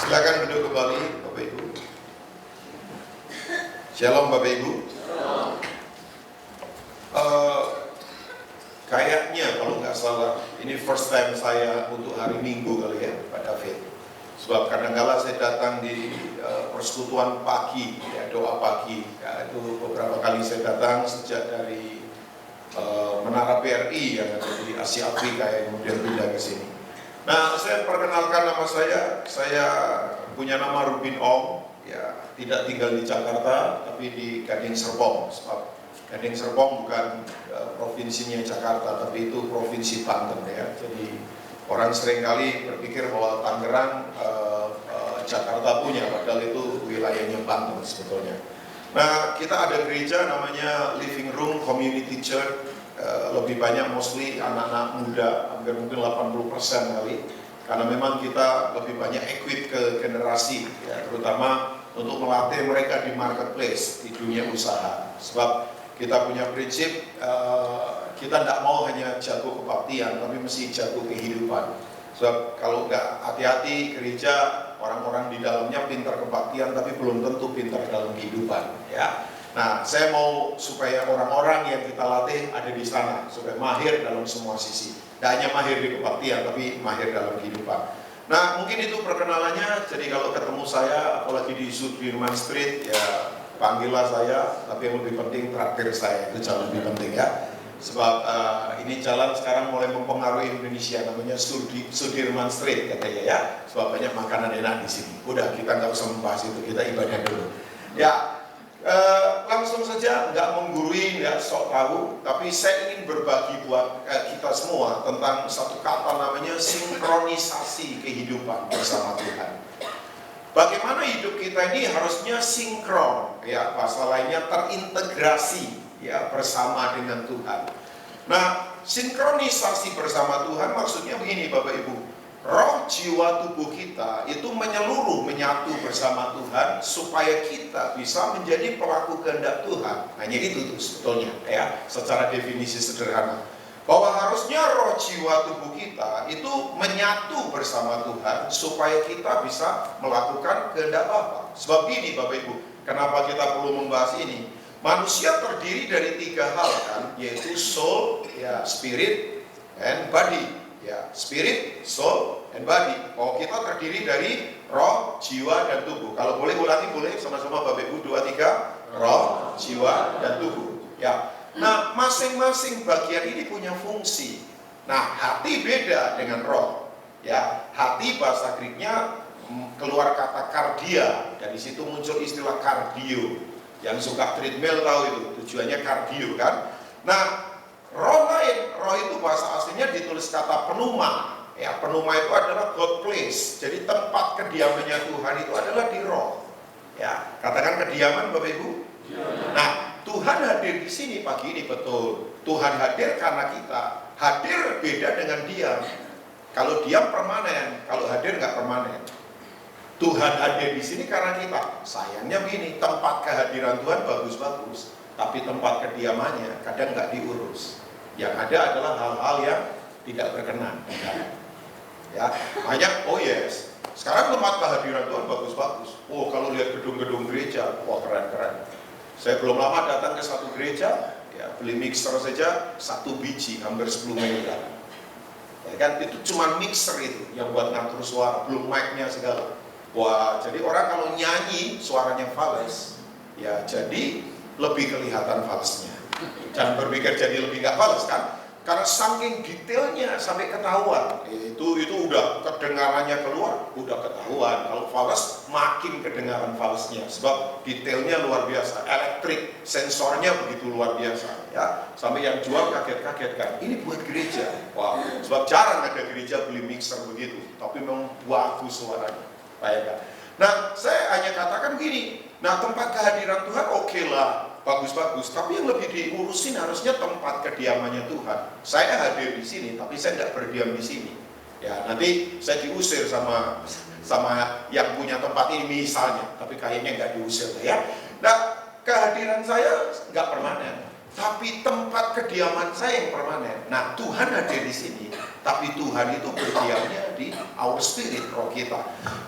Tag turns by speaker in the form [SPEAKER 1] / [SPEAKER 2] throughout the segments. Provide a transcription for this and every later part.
[SPEAKER 1] Silakan duduk kembali, Bapak Ibu. Shalom Bapak Ibu. Kayaknya kalau nggak salah, ini first time saya untuk hari Minggu kali ya, Pak David. Sebab kadang-kala saya datang di persekutuan pagi, ya, doa pagi. Ya, itu beberapa kali saya datang sejak dari Menara PRI yang ada di Asia Afrika yang kemudian pindah ke sini. Nah, saya perkenalkan nama saya punya nama Rubin Ong, ya, tidak tinggal di Jakarta, tapi di Gading Serpong. Sebab Gading Serpong bukan provinsinya Jakarta, tapi itu provinsi Banten ya. Jadi orang seringkali berpikir bahwa Tangerang Jakarta punya, padahal itu wilayahnya Banten sebetulnya. Nah, kita ada gereja namanya Living Room Community Church. Lebih banyak mostly anak-anak muda, hampir mungkin 80% kali, karena memang kita lebih banyak equip ke generasi, ya, terutama untuk melatih mereka di marketplace, di dunia usaha. Sebab kita punya prinsip, kita tidak mau hanya jago kebaktian, tapi mesti jago kehidupan. Sebab kalau nggak hati-hati, gereja orang-orang di dalamnya pintar kebaktian, tapi belum tentu pintar dalam kehidupan, ya. Nah, saya mau supaya orang-orang yang kita latih ada di sana, supaya mahir dalam semua sisi. Tidak hanya mahir di kebaktian, tapi mahir dalam kehidupan. Nah, mungkin itu perkenalannya. Jadi kalau ketemu saya, apalagi di Sudirman Street, ya panggillah saya. Tapi yang lebih penting traktir saya, itu jauh lebih penting ya. Sebab ini jalan sekarang mulai mempengaruhi Indonesia, namanya Sudirman Street katanya ya. Sebab banyak makanan enak di sini. Udah, kita nggak usah membahas itu, kita ibadah dulu. Ya. Langsung saja, nggak menggurui, nggak sok tahu, tapi saya ingin berbagi buat kita semua tentang satu kata namanya sinkronisasi kehidupan bersama Tuhan. Bagaimana hidup kita ini harusnya sinkron, ya, bahasa lainnya terintegrasi, ya, bersama dengan Tuhan. Nah, sinkronisasi bersama Tuhan maksudnya begini, Bapak Ibu. Roh, jiwa, tubuh kita itu menyeluruh, menyatu bersama Tuhan supaya kita bisa menjadi pelaku kehendak Tuhan. Hanya itu tuh sebetulnya ya, secara definisi sederhana. Bahwa harusnya roh, jiwa, tubuh kita itu menyatu bersama Tuhan supaya kita bisa melakukan kehendak Bapa. Sebab ini Bapak Ibu, kenapa kita perlu membahas ini? Manusia terdiri dari 3 hal kan, yaitu soul, ya, spirit, and body. Ya, spirit, soul, and body. Oh, kita terdiri dari roh, jiwa, dan tubuh. Kalau boleh ulangi, boleh sama-sama Bapak Ibu, 2, 3. Roh, jiwa, dan tubuh. Ya. Nah, masing-masing bagian ini punya fungsi. Nah, hati beda dengan roh. Ya, hati bahasa Greeknya keluar kata kardia. Dari situ muncul istilah kardio. Yang suka treadmill tahu itu, tujuannya kardio kan. Nah, roh lain, roh itu bahasa aslinya ditulis kata pneuma. Ya, pneuma itu adalah God place. Jadi tempat kediamannya Tuhan itu adalah di roh. Ya, katakan kediaman Bapak Ibu. Ya. Nah, Tuhan hadir di sini pagi ini betul. Tuhan hadir karena kita. Hadir beda dengan diam. Kalau diam permanen, kalau hadir nggak permanen. Tuhan hadir di sini karena kita. Sayangnya begini, tempat kehadiran Tuhan bagus-bagus, tapi tempat kediamannya kadang nggak diurus. Yang ada adalah hal-hal yang tidak berkenan. Ya, banyak. Oh yes, sekarang tempat kehadiran Tuhan bagus-bagus. Oh, kalau lihat gedung-gedung gereja, wah keren-keren. Saya belum lama datang ke satu gereja, ya, beli mixer saja 1 biji hampir 10 miliar. Ya kan, itu cuma mixer itu yang buat ngatur suara, belum mic-nya segala. Wah, jadi orang kalau nyanyi suaranya fals, ya jadi lebih kelihatan falsnya. Jangan berpikir jadi lebih nggak fals kan? Karena saking detailnya sampai ketahuan. Itu udah kedengarannya keluar, udah ketahuan. Kalau fals makin kedengaran falsnya, sebab detailnya luar biasa. Elektrik sensornya begitu luar biasa, ya. Sampai yang jual kaget-kaget kan. Ini buat gereja. Wow. Sebab jarang ada gereja beli mixer begitu, tapi memang bagus suaranya. Bayangkan. Nah, saya hanya katakan gini. Nah, tempat kehadiran Tuhan oke lah, bagus-bagus. Tapi yang lebih diurusin harusnya tempat kediamannya Tuhan. Saya hadir di sini, tapi saya tidak berdiam di sini. Ya, nanti saya diusir sama yang punya tempat ini misalnya. Tapi kayaknya nggak diusir ya. Nah, kehadiran saya nggak permanen. Tapi tempat kediaman saya yang permanen. Nah, Tuhan hadir di sini, tapi Tuhan itu berdiamnya di our spirit, roh kita.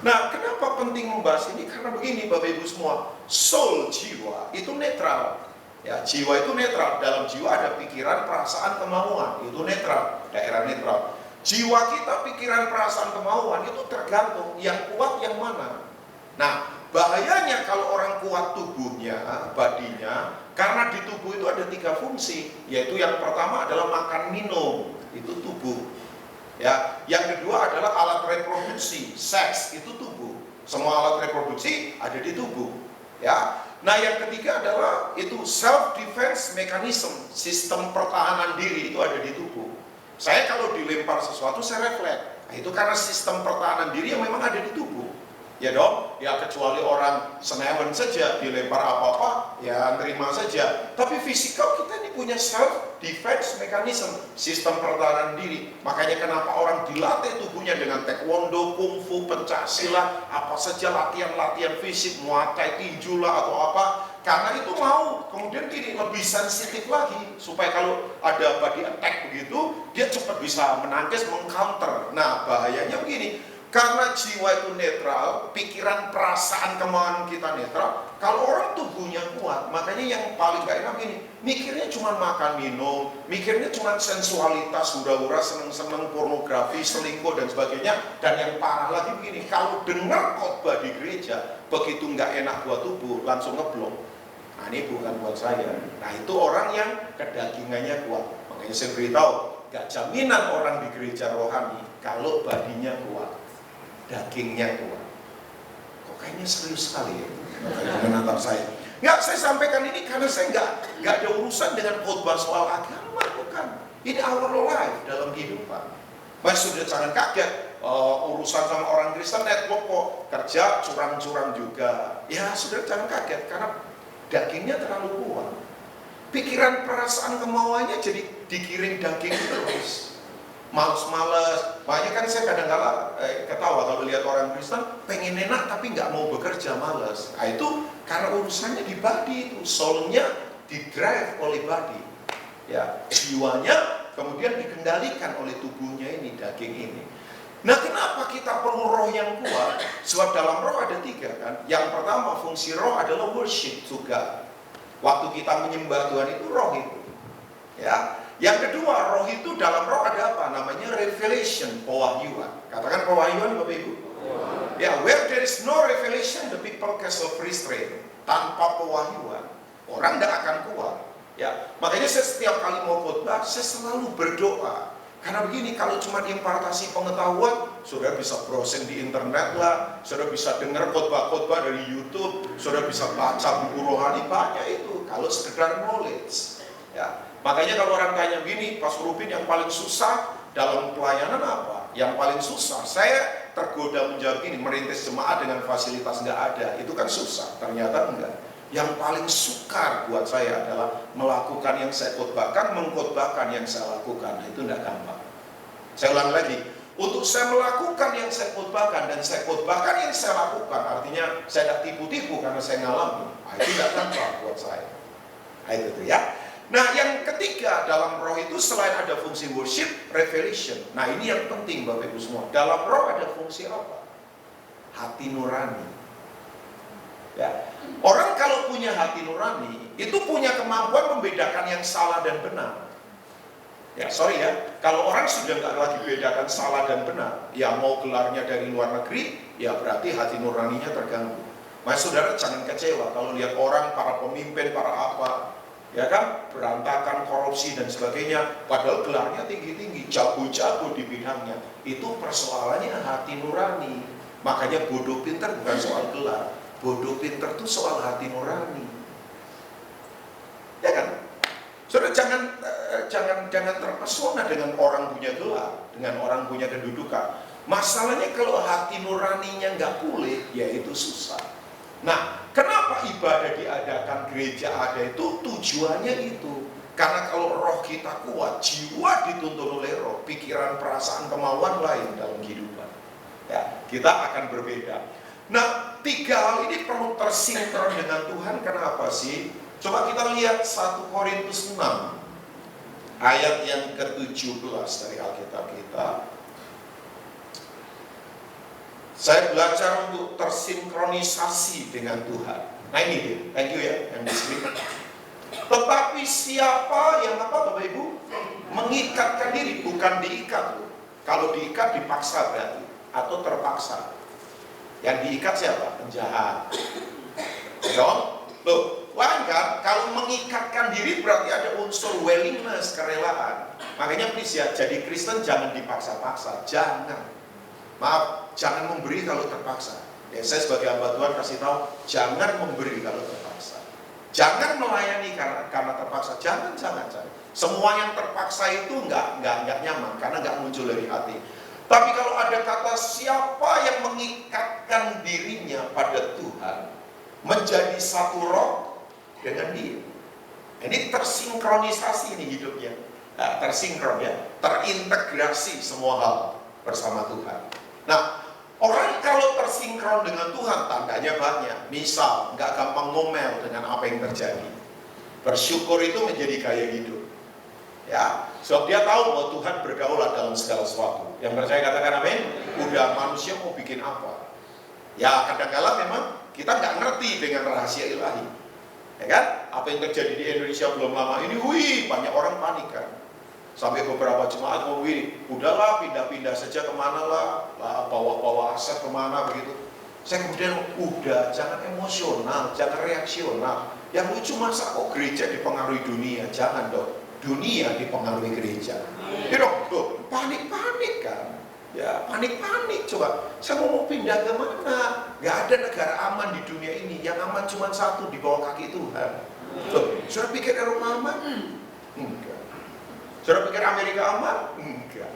[SPEAKER 1] Nah, kenapa penting membahas ini? Karena begini Bapak Ibu semua, soul, jiwa itu netral. Ya, jiwa itu netral. Dalam jiwa ada pikiran, perasaan, kemauan, itu netral, daerah netral. Jiwa kita, pikiran, perasaan, kemauan itu tergantung yang kuat yang mana. Nah, bahayanya kalau orang kuat tubuhnya, badinya, karena di tubuh itu ada 3 fungsi, yaitu yang pertama adalah makan minum, itu tubuh. Ya, yang kedua adalah alat reproduksi, seks, itu tubuh. Semua alat reproduksi ada di tubuh. Ya. Nah, yang ketiga adalah itu self defense mechanism, sistem pertahanan diri itu ada di tubuh. Saya kalau dilempar sesuatu saya refleks. Nah, itu karena sistem pertahanan diri yang memang ada di tubuh. Ya dong, ya kecuali orang senewen saja dilempar apa-apa, ya terima saja. Tapi fisikal kita ini punya self defense mechanism, sistem pertahanan diri. Makanya kenapa orang dilatih tubuhnya dengan taekwondo, kungfu, pencak silat, apa saja latihan-latihan fisik, muay thai, tinju lah atau apa. Karena itu mau kemudian gini lebih sensitif lagi supaya kalau ada body attack begitu dia cepat bisa menangkis, mengcounter. Nah, bahayanya begini. Karena jiwa itu netral, pikiran, perasaan, kemauan kita netral. Kalau orang tubuhnya kuat, makanya yang paling gak enak ini, mikirnya cuma makan minum, mikirnya cuma sensualitas, hura-hura, seneng-seneng, pornografi, selingkuh dan sebagainya. Dan yang parah lagi begini, kalau dengar khotbah di gereja, begitu gak enak buat tubuh, langsung ngeblok. Nah, ini bukan buat saya. Nah, itu orang yang kedagingannya kuat. Makanya saya beritahu, gak jaminan orang di gereja rohani kalau badinya kuat, dagingnya kuat. Kok kayaknya serius sekali ya menatap saya. Nggak, saya sampaikan ini karena saya nggak ada urusan dengan khotbah soal agama, bukan. Ini our life dalam kehidupan. Mas sudah jangan kaget, urusan sama orang Kristen network kok kerja curang-curang juga. Ya sudah jangan kaget karena dagingnya terlalu kuat. Pikiran, perasaan, kemauannya jadi digiring daging terus. Males-males, makanya kan saya kadang-kala ketawa kalau lihat orang Kristen pengen enak tapi nggak mau bekerja, males. Nah itu karena urusannya di body itu, soulnya di drive oleh body, ya jiwanya kemudian dikendalikan oleh tubuhnya ini, daging ini. Nah, kenapa kita perlu roh yang kuat? Sebab dalam roh ada 3 kan. Yang pertama fungsi roh adalah worship juga. Waktu kita menyembah Tuhan itu roh itu, ya. Yang kedua, roh itu dalam roh ada apa? Namanya revelation, pewahyuan. Katakan pewahyuan Bapak Ibu. Ya, where there is no revelation, the people cast of restraint. Tanpa pewahyuan, orang tidak akan kuat. Ya, makanya saya setiap kali mau khotbah, saya selalu berdoa. Karena begini, kalau cuma impartasi pengetahuan, saudara bisa browsing di internet lah, saudara bisa dengar khotbah-khotbah dari YouTube, saudara bisa baca buku rohani, banyak itu. Kalau sekedar knowledge, ya. Makanya kalau orang tanya gini, Pastor Rubin yang paling susah dalam pelayanan apa? Yang paling susah, saya tergoda menjawab gini, merintis jemaat dengan fasilitas nggak ada, itu kan susah. Ternyata enggak. Yang paling sukar buat saya adalah melakukan yang saya khotbahkan, mengkhotbahkan yang saya lakukan. Itu enggak gampang. Saya ulang lagi, untuk saya melakukan yang saya khotbahkan dan saya khotbahkan yang saya lakukan, artinya saya tidak tipu-tipu karena saya ngalami. Nah, itu enggak gampang buat saya. Nah, itu tuh ya. Nah, yang ketiga dalam roh itu selain ada fungsi worship, revelation. Nah, ini yang penting Bapak Ibu semua. Dalam roh ada fungsi apa? Hati nurani. Ya. Orang kalau punya hati nurani, itu punya kemampuan membedakan yang salah dan benar. Ya, sorry ya, kalau orang sudah nggak lagi bedakan salah dan benar, ya mau gelarnya dari luar negeri, ya berarti hati nuraninya terganggu. Mas saudara jangan kecewa kalau lihat orang, para pemimpin, para apa, ya kan, berantakan, korupsi dan sebagainya, padahal gelarnya tinggi-tinggi, jago-jago di bidangnya. Itu persoalannya hati nurani. Makanya bodoh pintar bukan soal gelar, bodoh pintar itu soal hati nurani. Ya kan? Saudara jangan terpesona dengan orang punya gelar, dengan orang punya kedudukan. Masalahnya kalau hati nuraninya nggak pulih, ya itu susah. Nah, kenapa ibadah diadakan, gereja ada itu tujuannya itu. Karena kalau roh kita kuat, jiwa dituntun oleh roh, pikiran, perasaan, kemauan lain dalam kehidupan. Ya, kita akan berbeda. Nah, 3 hal ini perlu tersinkron dengan Tuhan. Kenapa sih? Coba kita lihat 1 Korintus 6 ayat yang ke-17 dari Alkitab kita. Saya belajar untuk tersinkronisasi dengan Tuhan. Nah ini dia, thank you ya yang di sini. Tetapi siapa yang apa Bapak Ibu? Mengikatkan diri, bukan diikat. Kalau diikat dipaksa berarti, atau terpaksa. Yang diikat siapa? Penjahat. Dong? Loh, lain kan? Kalau mengikatkan diri berarti ada unsur willingness, kerelaan. Makanya please ya, jadi Kristen jangan dipaksa-paksa, jangan. Maaf, jangan memberi kalau terpaksa. Ya, saya sebagai hamba Tuhan kasih tahu, jangan memberi kalau terpaksa. Jangan melayani karena terpaksa. Jangan. Semua yang terpaksa itu nggak nyaman karena nggak muncul dari hati. Tapi kalau ada kata siapa yang mengikatkan dirinya pada Tuhan, menjadi satu roh dengan Dia. Ini tersinkronisasi ini hidupnya. Nah, tersinkron ya, terintegrasi semua hal bersama Tuhan. Nah, orang kalau tersinkron dengan Tuhan tandanya banyak. Misal, nggak gampang ngomel dengan apa yang terjadi. Bersyukur itu menjadi gaya hidup. Ya, sebab dia tahu bahwa Tuhan bergaulah dalam segala sesuatu. Yang percaya katakan amin. Udah manusia mau bikin apa? Ya, kadang-kala memang kita nggak ngerti dengan rahasia ilahi. Ya kan? Apa yang terjadi di Indonesia belum lama ini, banyak orang panik kan. Sampai beberapa jemaat ngomong, udahlah pindah-pindah saja kemana lah, bawa-bawa aset kemana begitu. Saya kemudian, udah, jangan emosional, jangan reaksional. Yang lucu masa kok gereja dipengaruhi dunia? Jangan dong, dunia dipengaruhi gereja. Ya dong, tuh, panik-panik kan. Ya, panik-panik coba. Saya mau pindah ke mana? Gak ada negara aman di dunia ini. Yang aman cuma satu, di bawah kaki Tuhan. Tuh, sudah pikir Eropa aman? Enggak. Sudah pikir Amerika aman? Enggak.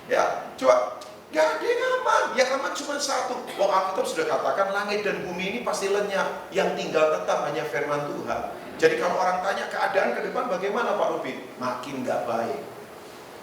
[SPEAKER 1] Ya, coba. Gak ada yang aman. Yang aman cuma satu. Wong Alkitab sudah katakan langit dan bumi ini pasti lenyap. Yang tinggal tetap hanya firman Tuhan. Jadi kalau orang tanya keadaan ke depan bagaimana Pak Rubi? Makin gak baik.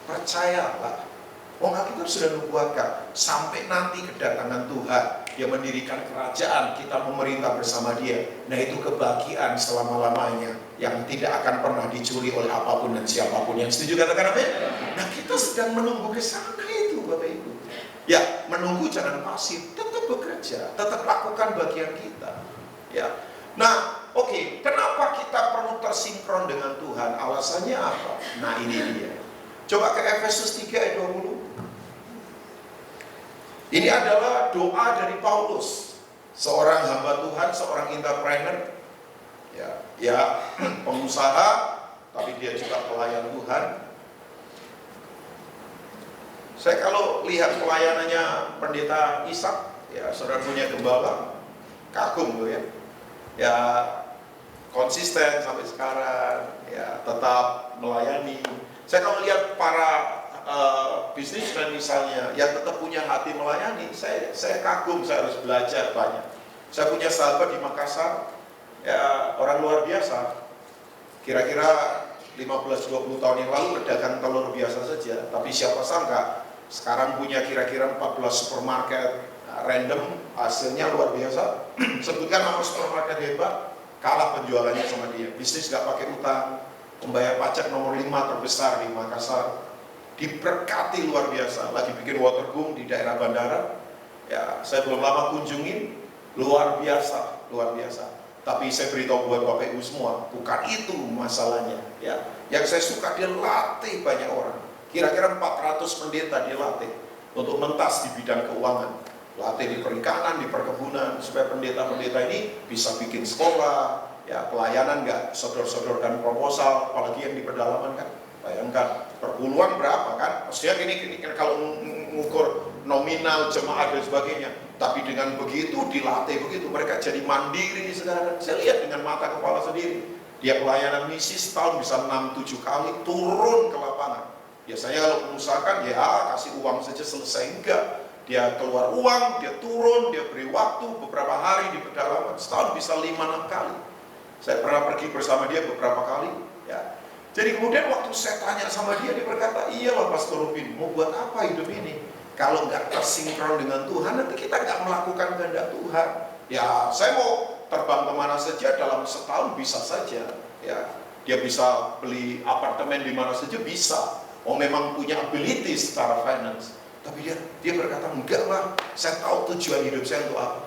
[SPEAKER 1] Percayalah. Wong Alkitab sudah nubuatkan sampai nanti kedatangan Tuhan, Dia mendirikan kerajaan, kita memerintah bersama Dia. Nah itu kebahagiaan selama-lamanya yang tidak akan pernah dicuri oleh apapun dan siapapun. Yang setuju katakan amin? Nah kita sedang menunggu ke sana itu Bapak Ibu. Ya menunggu jangan pasif, tetap bekerja, tetap lakukan bagian kita. Ya. Nah oke, kenapa kita perlu tersinkron dengan Tuhan? Alasannya apa? Nah ini dia. Coba ke Efesus 3 ayat 20. Ini adalah doa dari Paulus, seorang hamba Tuhan, seorang entrepreneur, ya pengusaha, tapi dia juga pelayan Tuhan. Saya kalau lihat pelayanannya Pendeta Ishak, ya saudara punya gembala, kagum tuh ya, ya konsisten sampai sekarang, ya tetap melayani. Saya kalau lihat para bisnismen misalnya yang tetap punya hati melayani, saya kagum, saya harus belajar banyak. Saya punya sahabat di Makassar, ya orang luar biasa. Kira-kira 15-20 tahun yang lalu pedagang telur biasa saja, tapi siapa sangka sekarang punya kira-kira 14 supermarket random, hasilnya luar biasa. Sebutkan nama supermarket hebat, kalah penjualannya sama dia. Bisnis gak pakai utang, pembayar pajak nomor 5 terbesar di Makassar. Diberkati luar biasa, lagi bikin waterboom di daerah bandara. Ya, saya belum lama kunjungin, luar biasa. Tapi saya beritahu buat Bapak Ibu semua, bukan itu masalahnya. Ya, yang saya suka dia latih banyak orang. Kira-kira 400 pendeta dia latih untuk mentas di bidang keuangan, latih di perikanan, di perkebunan, supaya pendeta-pendeta ini bisa bikin sekolah, ya pelayanan nggak sodor-sodorkan proposal, apalagi yang di pedalaman kan. Bayangkan perpuluhan berapa kan? Maksudnya ini kalau mengukur nominal jemaat dan sebagainya. Tapi dengan begitu dilatih begitu, mereka jadi mandiri sekarang. Saya lihat dengan mata kepala sendiri. Dia pelayanan misi setahun bisa 6-7 kali turun ke lapangan. Biasanya kalau pengusaha kan ya kasih uang saja selesai, enggak. Dia keluar uang, dia turun, dia beri waktu beberapa hari di pedalaman. Setahun bisa 5-6 kali. Saya pernah pergi bersama dia beberapa kali. Ya. Jadi kemudian waktu saya tanya sama dia, dia berkata, iyalah Pastor Rubin, mau buat apa hidup ini? Kalau nggak tersinkron dengan Tuhan, nanti kita nggak melakukan kehendak Tuhan. Ya, saya mau terbang kemana saja dalam setahun bisa saja. Ya, dia bisa beli apartemen di mana saja bisa. Oh, memang punya ability secara finance. Tapi dia berkata, enggak lah, saya tahu tujuan hidup saya untuk apa.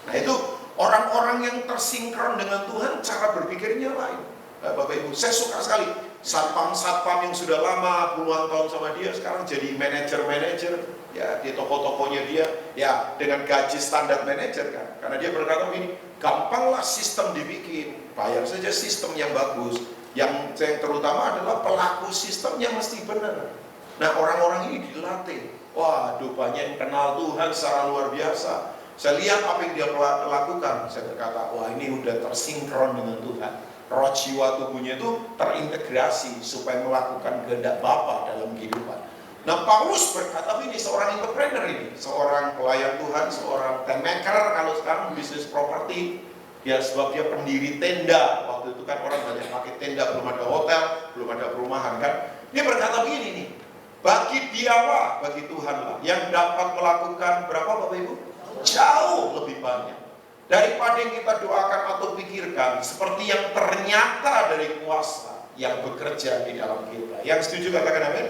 [SPEAKER 1] Nah itu orang-orang yang tersinkron dengan Tuhan, cara berpikirnya lain. Bapak Ibu, saya suka sekali satpam-satpam yang sudah lama puluhan tahun sama dia sekarang jadi manajer-manajer ya di toko-tokonya dia ya dengan gaji standar manajer kan. Karena dia berkata begini, gampanglah sistem dibikin, bayar saja sistem yang bagus. Yang terutama adalah pelaku sistemnya mesti benar. Nah orang-orang ini dilatih. Waduh, banyak yang kenal Tuhan secara luar biasa. Saya lihat apa yang dia lakukan. Saya berkata, wah ini udah tersinkron dengan Tuhan. Roh jiwa tubuhnya itu terintegrasi supaya melakukan kehendak Bapa dalam kehidupan. Nah Paulus berkata ini, seorang entrepreneur ini, seorang pelayan Tuhan, seorang maker kalau sekarang bisnis properti. Ya sebab dia pendiri tenda. Waktu itu kan orang banyak pakai tenda, belum ada hotel, belum ada perumahan kan. Dia berkata begini nih, bagi Dialah, bagi Tuhan lah yang dapat melakukan berapa Bapak Ibu? Jauh lebih banyak daripada yang kita doakan atau pikirkan, seperti yang ternyata dari kuasa yang bekerja di dalam kita. Yang setuju katakan amin.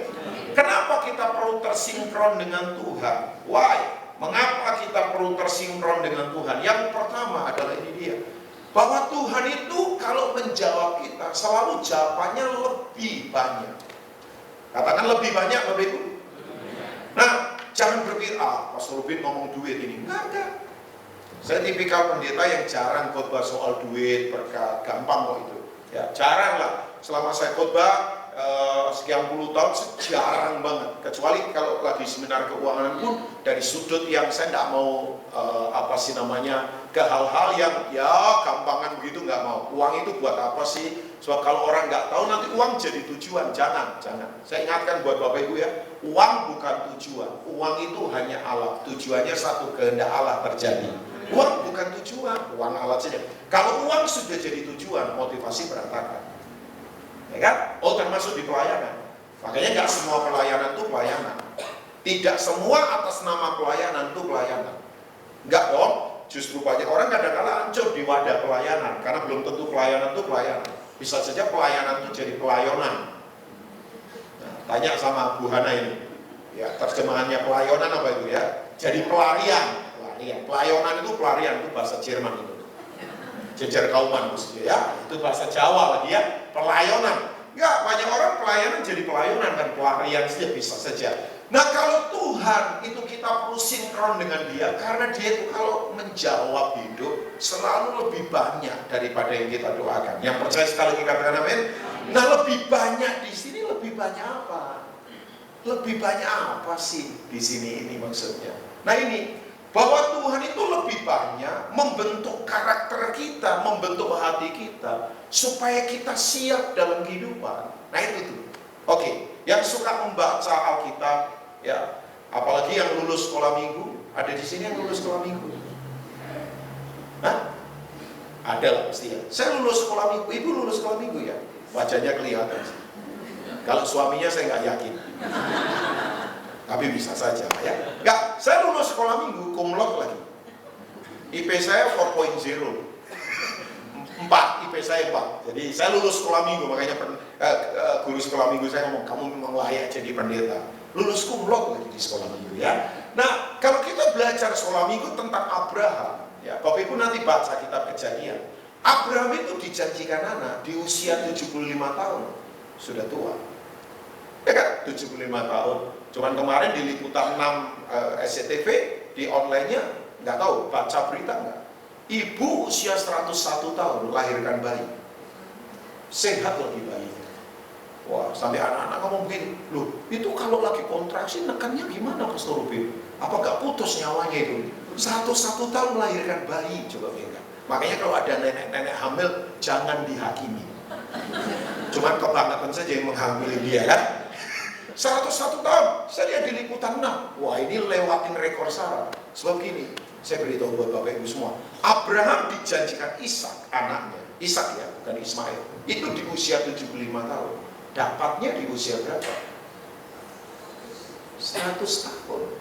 [SPEAKER 1] Kenapa kita perlu tersinkron dengan Tuhan? Why? Mengapa kita perlu tersinkron dengan Tuhan? Yang pertama adalah ini dia, bahwa Tuhan itu kalau menjawab kita selalu jawabannya lebih banyak. Katakan lebih banyak Bapak Ibu. Nah jangan berpikir, Pastor Rubin ngomong duit ini. Enggak. Saya tipikal pendeta yang jarang khotbah soal duit, berkat, gampang kok itu. Ya, jarang lah. Selama saya khotbah sekian puluh tahun, jarang banget. Kecuali kalau lagi seminar keuangan pun dari sudut yang saya tidak mau ke hal-hal yang ya gampangan begitu, nggak mau. Uang itu buat apa sih? Sebab kalau orang nggak tahu nanti uang jadi tujuan. Jangan. Saya ingatkan buat Bapak Ibu ya, uang bukan tujuan. Uang itu hanya alat. Tujuannya satu, kehendak Allah terjadi. Uang bukan tujuan, uang alat saja. Kalau uang sudah jadi tujuan, motivasi berantakan. Ya kan? Oh termasuk di pelayanan. Makanya nggak semua pelayanan itu pelayanan. Tidak semua atas nama pelayanan itu pelayanan. Nggak dong. Justru banyak orang kadang-kadang hancur di wadah pelayanan karena belum tentu pelayanan itu pelayanan. Bisa saja pelayanan itu jadi pelayonan. Nah, tanya sama Bu Hana ini. Ya, terjemahannya pelayanan apa itu ya? Jadi pelarian. Pelayanan itu pelarian, itu bahasa Jerman itu. Jejer kauman maksudnya ya, itu bahasa Jawa lagi ya, pelayanan. Enggak, banyak orang pelayanan jadi pelayanan dan pelarian saja bisa saja. Nah kalau Tuhan itu kita perlu sinkron dengan dia, karena dia itu kalau menjawab hidup selalu lebih banyak daripada yang kita doakan. Yang percaya sekali lagi katakan amin. Nah lebih banyak di sini, lebih banyak apa? Lebih banyak apa sih di sini ini maksudnya? Nah ini, bahwa Tuhan itu lebih banyak membentuk karakter kita, membentuk hati kita, supaya kita siap dalam kehidupan. Nah itu tuh. Oke, yang suka membaca Alkitab, ya, apalagi yang lulus sekolah minggu, ada di sini yang lulus sekolah minggu? Hah? Ada lah pasti ya. Saya lulus sekolah minggu, ibu lulus sekolah minggu ya? Wajahnya kelihatan. Kalau suaminya saya nggak yakin. Tapi bisa saja ya. Enggak, saya lulus sekolah minggu, cum laude lagi. IP saya 4.0. 4, IP saya 4. Jadi saya lulus sekolah minggu, makanya guru sekolah minggu saya ngomong, kamu memang layak jadi pendeta. Lulus cum laude lagi di sekolah minggu ya. Nah, kalau kita belajar sekolah minggu tentang Abraham, ya, Bapak Ibu nanti baca kitab Kejadian. Abraham itu dijanjikan anak di usia 75 tahun. Sudah tua. Ya kan? 75 tahun. Cuman kemarin di liputan 6 SCTV di online-nya nggak tahu baca berita nggak? Ibu usia 101 tahun melahirkan bayi, sehat lagi bayinya. Wah sampai anak-anak ngomong begini, loh itu kalau lagi kontraksi nekannya gimana Pastor Rubin? Apa nggak putus nyawanya itu? 101 tahun melahirkan bayi, coba bayangkan. Makanya kalau ada nenek-nenek hamil jangan dihakimi. Cuman kebangetan saja yang menghamili dia kan. 101 tahun, saya lihat di liputan 6. Wah ini lewatin rekor Sarah. Sebab gini, saya beritahu buat Bapak Ibu semua, Abraham dijanjikan Ishak anaknya, Ishak ya, bukan Ismail. Itu di usia 75 tahun. Dapatnya di usia berapa? 100 tahun.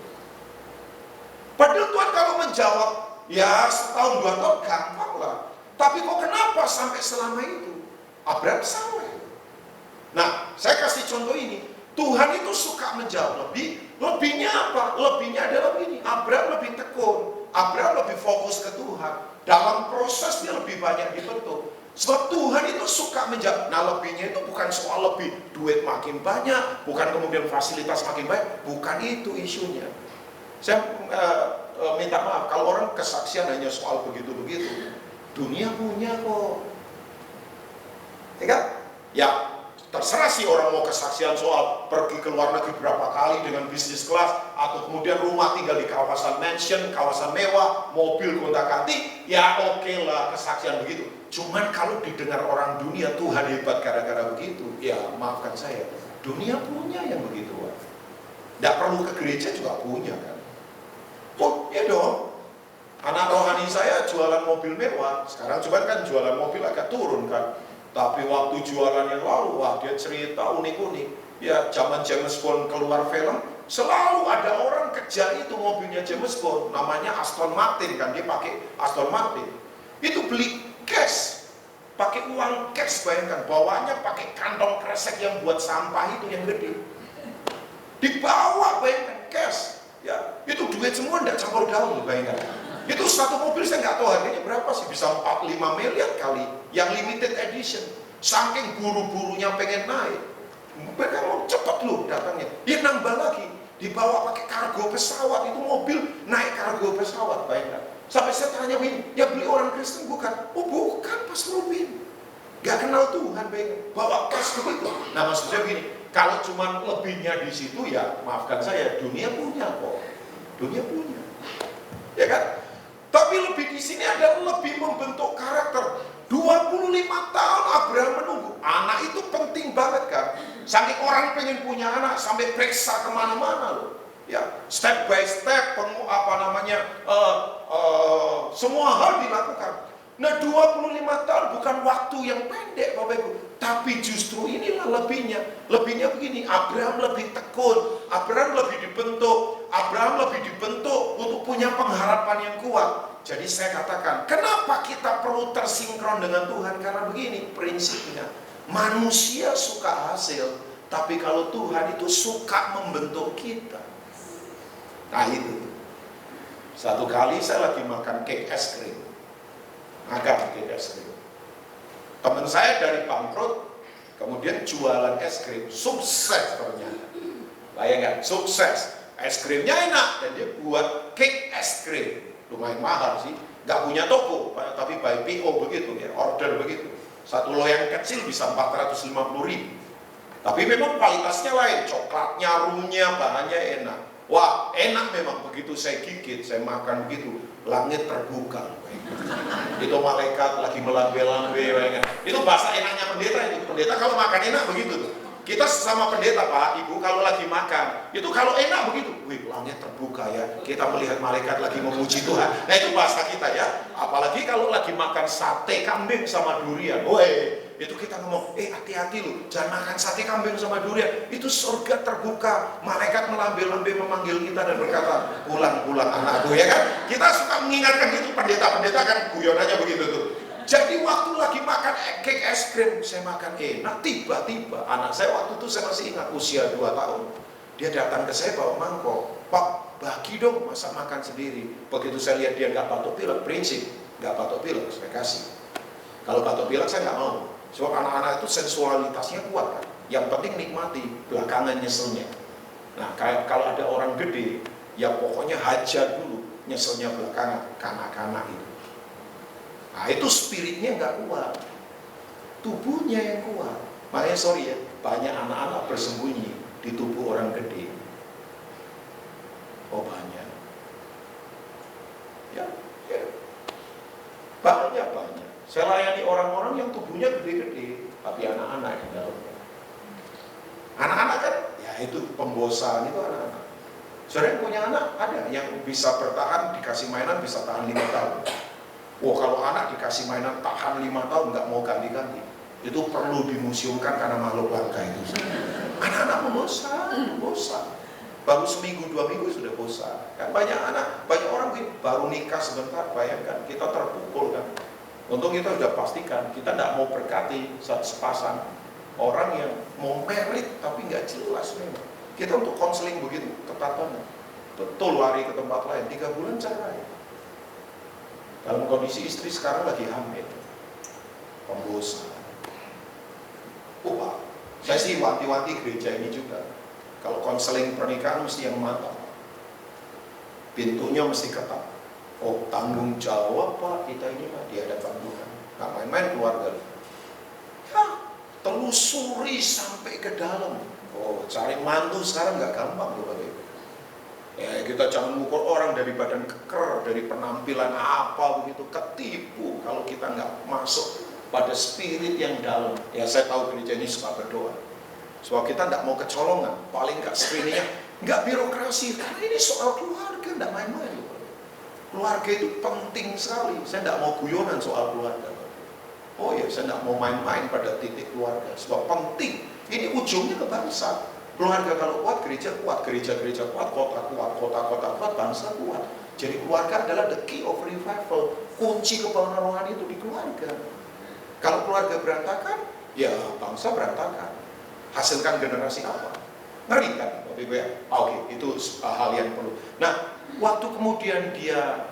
[SPEAKER 1] Padahal Tuhan kalau menjawab, ya setahun 2 tahun gampang lah. Tapi kok kenapa sampai selama itu? Abraham salah. Nah, saya kasih contoh ini. Tuhan itu suka menjawab lebih. Lebihnya apa? Lebihnya adalah begini, Abraham lebih tekun, Abraham lebih fokus ke Tuhan. Dalam proses dia lebih banyak dibentuk. Sebab Tuhan itu suka menjawab. Nah, lebihnya itu bukan soal lebih duit makin banyak, bukan kemudian fasilitas makin baik, bukan itu isunya. Saya minta maaf kalau orang kesaksian hanya soal begitu-begitu. Dunia punya kok. Ya kan? Ya, terserah sih orang mau kesaksian soal pergi ke luar negeri berapa kali dengan bisnis kelas, atau kemudian rumah tinggal di kawasan mansion, kawasan mewah, mobil gonta-ganti, ya oke lah kesaksian begitu. Cuman kalau didengar orang dunia Tuhan hebat gara-gara begitu, ya maafkan saya, dunia punya yang begitu. Tidak perlu ke gereja juga punya kan. Oh ya dong, anak rohani saya jualan mobil mewah, sekarang cuman kan jualan mobil agak turun kan. Tapi waktu jualan yang lalu, wah dia cerita unik-unik. Ya zaman James Bond keluar film, selalu ada orang kejar itu mobilnya James Bond. Namanya Aston Martin kan, dia pakai Aston Martin. Itu beli cash, pakai uang cash, bayangkan. Bawanya pakai kantong kresek yang buat sampah itu yang gede. Dibawa bayangkan cash. Ya, itu duit semua tidak campur daun, bayangkan. Itu satu mobil saya nggak tahu harganya berapa sih, bisa 4-5 miliar kali, yang limited edition. Saking buru-burunya pengen naik, mereka mau cepat loh datangnya. Dia nambah lagi, dibawa pakai kargo pesawat, itu mobil naik kargo pesawat, bayangkan. Sampai saya tanya Win, ya beli orang Kristen bukan? Oh bukan, Pas Rubin, nggak kenal Tuhan, bayangkan. Bawa cash begitu. Nah maksudnya begini, kalau cuma lebihnya di situ ya maafkan saya, dunia punya kok, dunia punya, ya kan? Tapi lebih di sini adalah lebih membentuk karakter. 25 tahun Abraham menunggu. Anak itu penting banget kan. Saking orang pengen punya anak sampai periksa kemana-mana loh. Ya, step by step, semua hal dilakukan. Nah 25 tahun bukan waktu yang pendek Bapak Ibu. Tapi justru inilah lebihnya. Lebihnya begini, Abraham lebih tekun, Abraham lebih dibentuk, Abraham lebih dibentuk untuk punya pengharapan yang kuat. Jadi saya katakan, kenapa kita perlu tersinkron dengan Tuhan? Karena begini prinsipnya, manusia suka hasil, tapi kalau Tuhan itu suka membentuk kita. Nah itu, satu kali saya lagi makan cake es krim, teman saya dari bangkrut, kemudian jualan es krim, sukses ternyata. Bayangkan, sukses, es krimnya enak, dan dia buat cake es krim, lumayan mahal sih, nggak punya toko, tapi by PO begitu ya, order begitu. Satu loyang kecil bisa 450.000, tapi memang kualitasnya lain, coklatnya, rumnya, bahannya enak. Wah enak memang, begitu saya gigit, saya makan begitu, langit terbuka. Itu malaikat lagi melambe-lambe. Itu bahasa enaknya pendeta itu. Pendeta kalau makan enak begitu tuh. Kita sama pendeta Pak, Ibu kalau lagi makan, itu kalau enak begitu, wih langit terbuka ya, kita melihat malaikat lagi memuji Tuhan. Nah itu bahasa kita ya. Apalagi kalau lagi makan sate kambing sama durian, woi itu kita ngomong, hati-hati lu, jangan makan sate kambing sama durian. Itu surga terbuka, malaikat melambe-lambe memanggil kita dan berkata, pulang-pulang anakku, ya kan? Kita suka mengingatkan gitu, pendeta-pendeta kan guyonannya begitu tuh. Jadi waktu lagi makan cake es krim, saya makan enak, tiba-tiba anak saya waktu itu saya masih ingat usia 2 tahun. Dia datang ke saya bawa mangkok, Pak bagi dong, masa makan sendiri. Begitu saya lihat dia nggak batuk pilek, prinsip nggak batuk pilek, saya kasih. Kalau batuk pilek saya nggak mau. Sebab anak-anak itu sensualitasnya kuat kan. Yang penting nikmati, belakangan nyeselnya. Nah kalau ada orang gede, ya pokoknya hajar dulu, nyeselnya belakangan, kanak-kanak itu. Nah itu spiritnya nggak kuat, tubuhnya yang kuat. Makanya sorry ya, banyak anak-anak bersembunyi di tubuh orang gede. Oh banyak. Ya. Banyak. Saya layani orang-orang yang tubuhnya gede-gede, tapi anak-anak yang dalamnya. Anak-anak kan, ya itu pembosan itu anak-anak. Saudara yang punya anak, ada yang bisa bertahan, dikasih mainan bisa tahan 5 tahun. Wah kalau anak dikasih mainan tahan 5 tahun nggak mau ganti-ganti, itu perlu dimuseumkan karena makhluk langka itu. Anak-anak bosan. Baru seminggu 2 minggu sudah bosan. Kan banyak anak, banyak orang baru nikah sebentar, bayangkan kita terpukul kan. Untung kita sudah pastikan kita tidak mau berkati sepasang. Orang yang mau merit tapi nggak jelas memang. Kita untuk konseling begitu ketat banget. Betul, lari ke tempat lain, 3 bulan cerai. Dalam kondisi istri sekarang lagi hamil, pembosan. Wah, saya sih wanti-wanti gereja ini juga. Kalau konseling pernikahan mesti yang matang. Pintunya mesti ketat. Oh, tanggung jawab Pak kita ini Pak di hadapan Tuhan. Nggak main-main keluarga. Ya, telusuri sampai ke dalam. Oh, cari mantu sekarang nggak gampang loh Bapak Ibu. Ya, kita jangan mengukur orang dari badan keker, dari penampilan apa begitu, ketipu kalau kita nggak masuk pada spirit yang dalam. Ya, saya tahu gereja ini suka berdoa. Sebab kita nggak mau kecolongan, paling nggak screeningnya, nggak birokrasi, karena ini soal keluarga, nggak main-main. Keluarga itu penting sekali. Saya nggak mau guyonan soal keluarga. Oh ya, saya nggak mau main-main pada titik keluarga, sebab penting. Ini ujungnya ke bangsa. Keluarga kalau kuat, gereja kuat, gereja kuat, kota kuat, bangsa kuat. Jadi keluarga adalah the key of revival. Kunci kebangunan rohani itu di keluarga. Kalau keluarga berantakan, ya bangsa berantakan. Hasilkan generasi apa? Ngeri kan, Bapak Ibu ya? Oke, itu hal yang perlu. Nah, waktu kemudian dia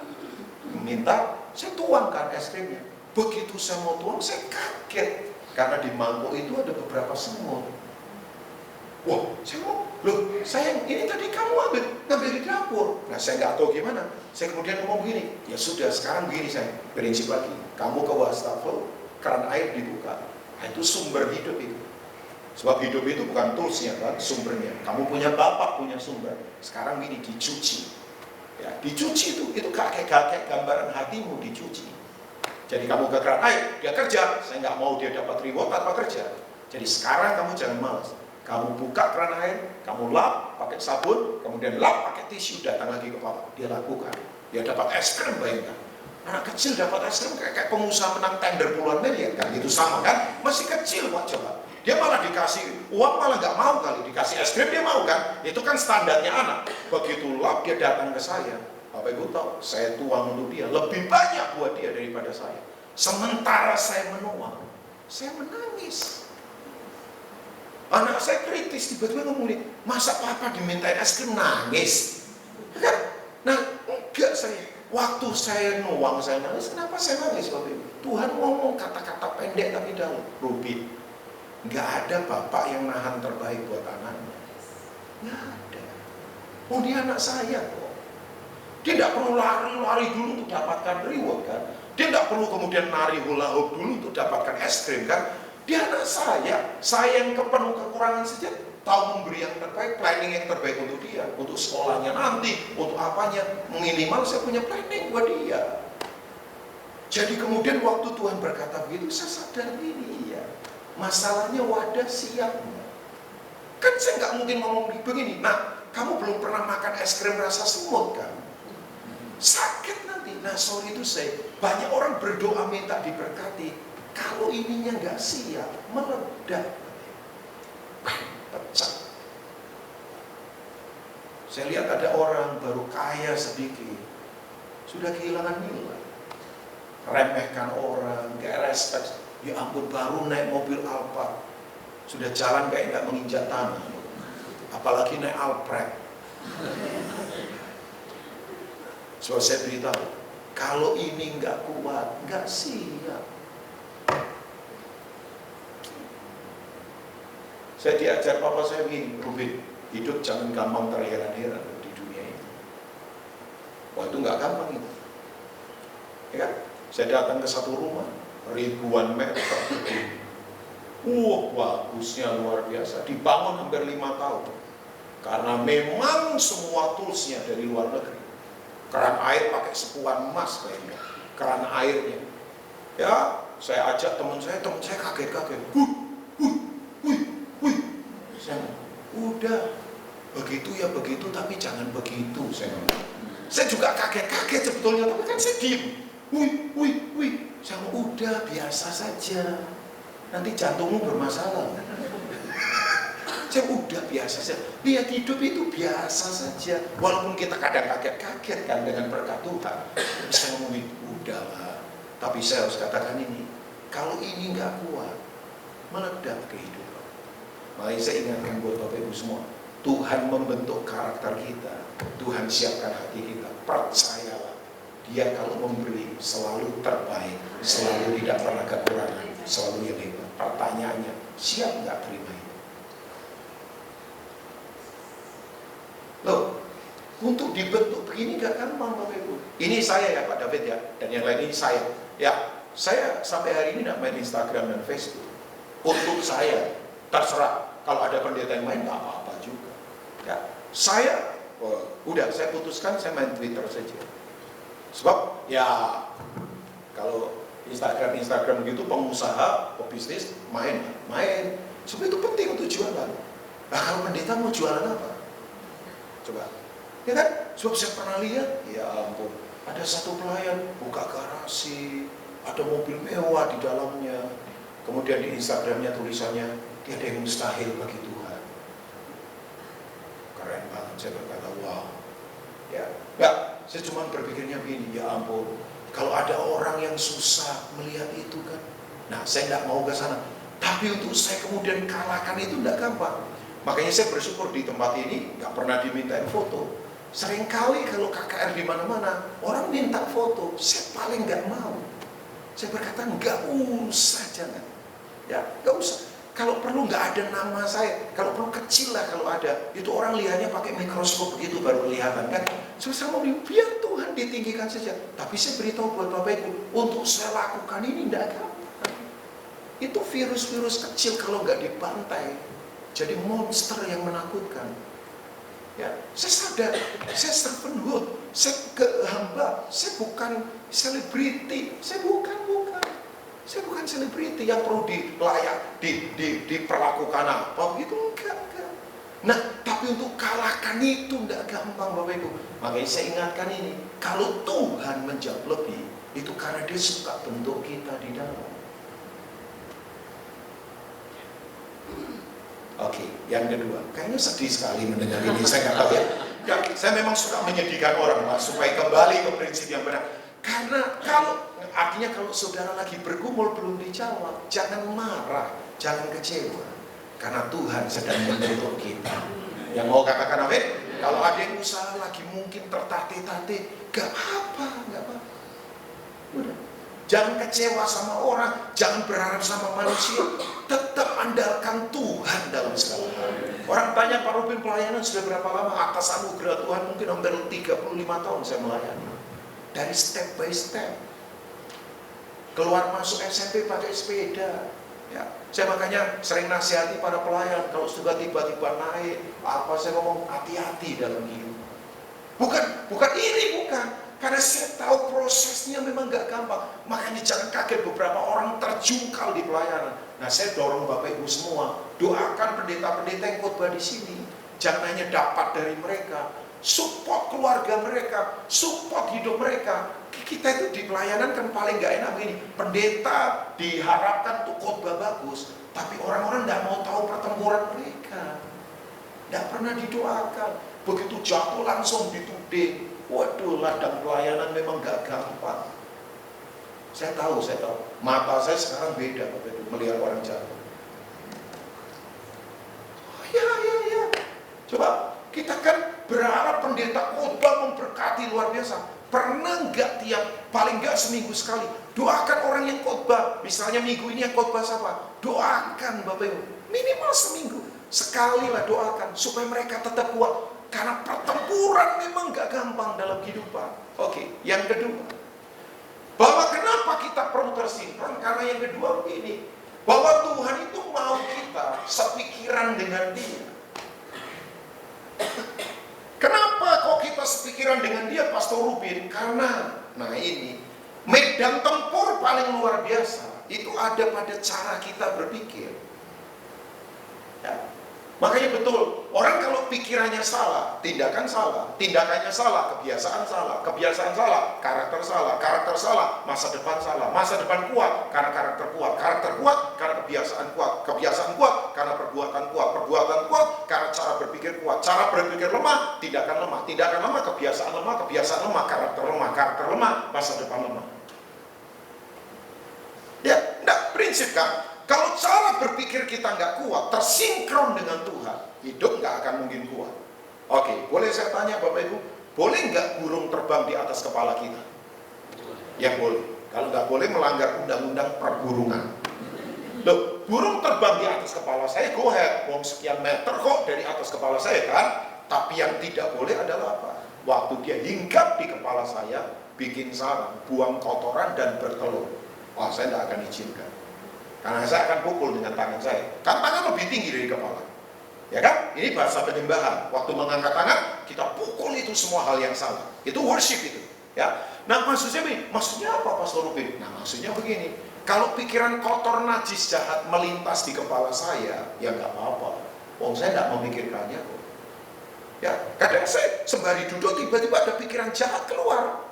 [SPEAKER 1] minta, saya tuangkan es krimnya. Begitu saya mau tuang, saya kaget. Karena di mangkok itu ada beberapa semut. Wah, saya mau, loh sayang, ini tadi kamu ngambil di dapur. Nah, saya nggak tahu gimana. Saya kemudian ngomong begini, ya sudah, sekarang begini saya, prinsip lagi. Kamu ke wastafel, keran air dibuka. Nah, itu sumber hidup itu. Sebab hidup itu bukan toolsnya kan, sumbernya. Kamu punya bapak, punya sumber. Sekarang ini dicuci. Ya, dicuci itu kakek-kakek gambaran hatimu dicuci. Jadi kamu ke keran air, dia kerja. Saya nggak mau dia dapat reward tanpa kerja. Jadi sekarang kamu jangan malas. Kamu buka keran air, kamu lap pakai sabun, kemudian lap pakai tisu, datang lagi ke papa. Dia lakukan. Dia dapat es krim, bayangkan. Anak kecil dapat es krim kayak pengusaha menang tender puluhan miliar kan, itu sama kan? Masih kecil Pak, coba. Dia malah dikasih uang, malah nggak mau kali. Dikasih es krim dia mau kan? Itu kan standarnya anak. Begitu lap dia datang ke saya. Bapak Ibu tahu, saya tuang untuk dia lebih banyak buat dia daripada saya. Sementara saya menuang, saya menangis. Anak saya kritis, tiba-tiba ngomong, masa papa dimintain es krim nangis? Kan? Nah, enggak saya. Waktu saya nuang, saya nangis. Kenapa saya nangis, Bapak Ibu? Tuhan ngomong kata-kata pendek tapi dalam. Ruby, enggak ada bapak yang nahan terbaik buat anaknya. Enggak ada. Oh, dia anak saya kok. Dia tidak perlu lari-lari dulu untuk dapatkan reward kan? Dia tidak perlu kemudian nari hula hoop dulu untuk dapatkan es krim kan? Dia anak saya yang penuh kekurangan saja tahu memberi yang terbaik, planning yang terbaik untuk dia, untuk sekolahnya nanti, untuk apanya, minimal saya punya planning buat dia. Jadi kemudian waktu Tuhan berkata begitu, saya sadar ini ya, masalahnya wadah siapnya. Kan saya nggak mungkin ngomong begini, nah kamu belum pernah makan es krim rasa semut kan? Sakit nanti. Nah sorry itu saya, banyak orang berdoa minta diberkati. Kalau ininya nggak siap, meledak, pecah. Saya lihat ada orang baru kaya sedikit, sudah kehilangan nilai, remehkan orang, nggak respect. Ya ampun, baru naik mobil Alphard, sudah jalan kayak nggak menginjak tanah, apalagi naik Alphard. So saya beritahu, kalau ini nggak kuat, nggak siap. Saya diajar papa saya begini, Rubin, hidup jangan gampang terheran-heran di dunia ini. Wah itu nggak gampang itu. Ya kan? Saya datang ke satu rumah, ribuan meter. Bagusnya luar biasa. Dibangun hampir 5 tahun. Karena memang semua toolsnya dari luar negeri. Keran air pakai sepuan emas kayaknya. Keran airnya. Ya, saya ajak teman saya kaget-kaget. Udah, begitu ya begitu, tapi jangan begitu. Saya juga kaget-kaget sebetulnya, tapi kan saya diem. Saya udah biasa saja. Nanti jantungmu bermasalah. Saya udah biasa saja. Lihat hidup itu biasa saja. Walaupun kita kadang kaget-kaget kan dengan berkat Tuhan. Saya ngomongin, udahlah. Tapi saya harus katakan ini, kalau ini nggak kuat, meledak kehidupan. Makanya saya ingatkan buat Bapak Ibu semua, Tuhan membentuk karakter kita, Tuhan siapkan hati kita. Percayalah, Dia kalau memberi selalu terbaik, selalu tidak pernah kekurangan, selalu yang hebat. Pertanyaannya, siap nggak terima itu? Loh, untuk dibentuk begini gak gampang Bapak Ibu. Ini saya ya Pak David ya, dan yang lain ini saya. Ya, saya sampai hari ini tidak main Instagram dan Facebook. Untuk saya, terserah. Kalau ada pendeta yang main, gak apa-apa juga. Ya, saya, udah saya putuskan saya main Twitter saja. Sebab ya kalau Instagram gitu pengusaha, pebisnis main. Sebab itu penting untuk jualan. Nah kalau pendeta mau jualan apa? Coba, ya kan? Sebab saya pernah lihat, ya ampun, ada satu pelayan buka garasi, ada mobil mewah di dalamnya. Kemudian di Instagramnya tulisannya, tiada yang mustahil bagi Tuhan. Keren banget, saya berkata, wow. Ya, enggak, saya cuma berpikirnya begini, ya ampun, kalau ada orang yang susah melihat itu kan, nah saya enggak mau ke sana. Tapi untuk saya kemudian kalahkan itu enggak gampang. Makanya saya bersyukur di tempat ini enggak pernah dimintain foto. Seringkali kalau KKR di mana-mana, orang minta foto, saya paling enggak mau. Saya berkata, enggak usah, jangan. Ya, enggak usah. Kalau perlu nggak ada nama saya, kalau perlu kecil lah kalau ada. Itu orang lihatnya pakai mikroskop begitu baru kelihatan kan. Saya mau biar Tuhan ditinggikan saja. Tapi saya beritahu buat Bapak Ibu, untuk saya lakukan ini tidak gampang. Itu virus-virus kecil kalau nggak dibantai, jadi monster yang menakutkan. Ya, saya sadar, saya servanthood, saya hamba, saya bukan selebriti, saya bukan. Saya bukan selebriti yang perlu diperlakukan apa begitu, enggak. Nah, tapi untuk kalahkan itu enggak gampang Bapak Ibu. Makanya saya ingatkan ini, kalau Tuhan menjawab lebih, itu karena Dia suka bentuk kita di dalam. Oke, yang kedua, kayaknya sedih sekali mendengar ini, saya nggak tahu ya. Ya, saya memang suka menyedihkan orang, Mas, supaya kembali ke prinsip yang benar. Karena artinya kalau saudara lagi bergumul belum dijawab, jangan marah, jangan kecewa. Karena Tuhan sedang membentuk kita. Yang mau katakan amin? Kalau ada yang usaha lagi mungkin tertatih-tatih, gak apa-apa. Udah. Jangan kecewa sama orang, jangan berharap sama manusia. Tetap andalkan Tuhan dalam segala hal. Orang tanya, Pak Robin pelayanan sudah berapa lama? Atas anugerah Tuhan mungkin hampir 35 tahun saya melayani. Dari step by step. Keluar masuk SMP pakai sepeda. Ya, saya makanya sering nasihati para pelayan, kalau sudah tiba-tiba naik, saya ngomong hati-hati dalam hidup. Bukan iri, bukan. Karena saya tahu prosesnya memang gak gampang. Makanya jangan kaget beberapa orang terjungkal di pelayanan. Nah, saya dorong Bapak Ibu semua, doakan pendeta-pendeta yang khotbah di sini. Jangan hanya dapat dari mereka, support keluarga mereka, support hidup mereka. Kita itu di pelayanan kan paling gak enak begini. Pendeta diharapkan untuk khotbah bagus, tapi orang-orang gak mau tahu pertempuran mereka, gak pernah didoakan. Begitu jatuh langsung dituding. Waduh, ladang pelayanan memang gak gampang. Saya tahu. Mata saya sekarang beda Bapak Ibu, melihat orang jatuh. Ya. Coba, kita kan berharap pendeta khotbah memberkati luar biasa. Pernah nggak paling nggak seminggu sekali, doakan orang yang khotbah. Misalnya minggu ini yang khotbah siapa? Doakan Bapak Ibu, minimal seminggu sekali lah doakan supaya mereka tetap kuat. Karena pertempuran memang nggak gampang dalam kehidupan. Oke, yang kedua, bahwa kenapa kita perlu tersimpan? Karena yang kedua begini, bahwa Tuhan itu mau kita sepikiran dengan Dia. Kenapa kok kita sepikiran dengan Dia, Pastor Rubin? Karena, ini medan tempur paling luar biasa itu ada pada cara kita berpikir. Ya. Makanya betul, orang kalau pikirannya salah, tindakannya salah, kebiasaan salah, karakter salah, masa depan kuat karena karakter kuat karena kebiasaan kuat karena perbuatan kuat karena cara berpikir lemah, tindakan lemah, kebiasaan lemah, karakter lemah, masa depan lemah. Ya, enggak, prinsip kan? Kalau cara berpikir kita nggak kuat, tersinkron dengan Tuhan, hidup nggak akan mungkin kuat. Oke, boleh saya tanya Bapak Ibu, boleh nggak burung terbang di atas kepala kita? Ya boleh. Kalau nggak boleh melanggar undang-undang perburungan. Loh, burung terbang di atas kepala saya, go ahead, sekian meter kok dari atas kepala saya kan? Tapi yang tidak boleh adalah apa? Waktu dia hinggap di kepala saya, bikin sarang, buang kotoran dan bertelur. Wah, saya tidak akan izinkan. Karena saya akan pukul dengan tangan saya. Kan tangan lebih tinggi dari kepala. Ya kan? Ini bahasa penyembahan. Waktu mengangkat tangan, kita pukul itu semua hal yang salah. Itu worship itu. Ya. Nah, maksudnya apa Pastor Rubin? Nah, maksudnya begini. Kalau pikiran kotor, najis, jahat melintas di kepala saya, ya nggak apa-apa. Saya tidak memikirkannya kok. Ya, kadang saya sembari duduk tiba-tiba ada pikiran jahat keluar.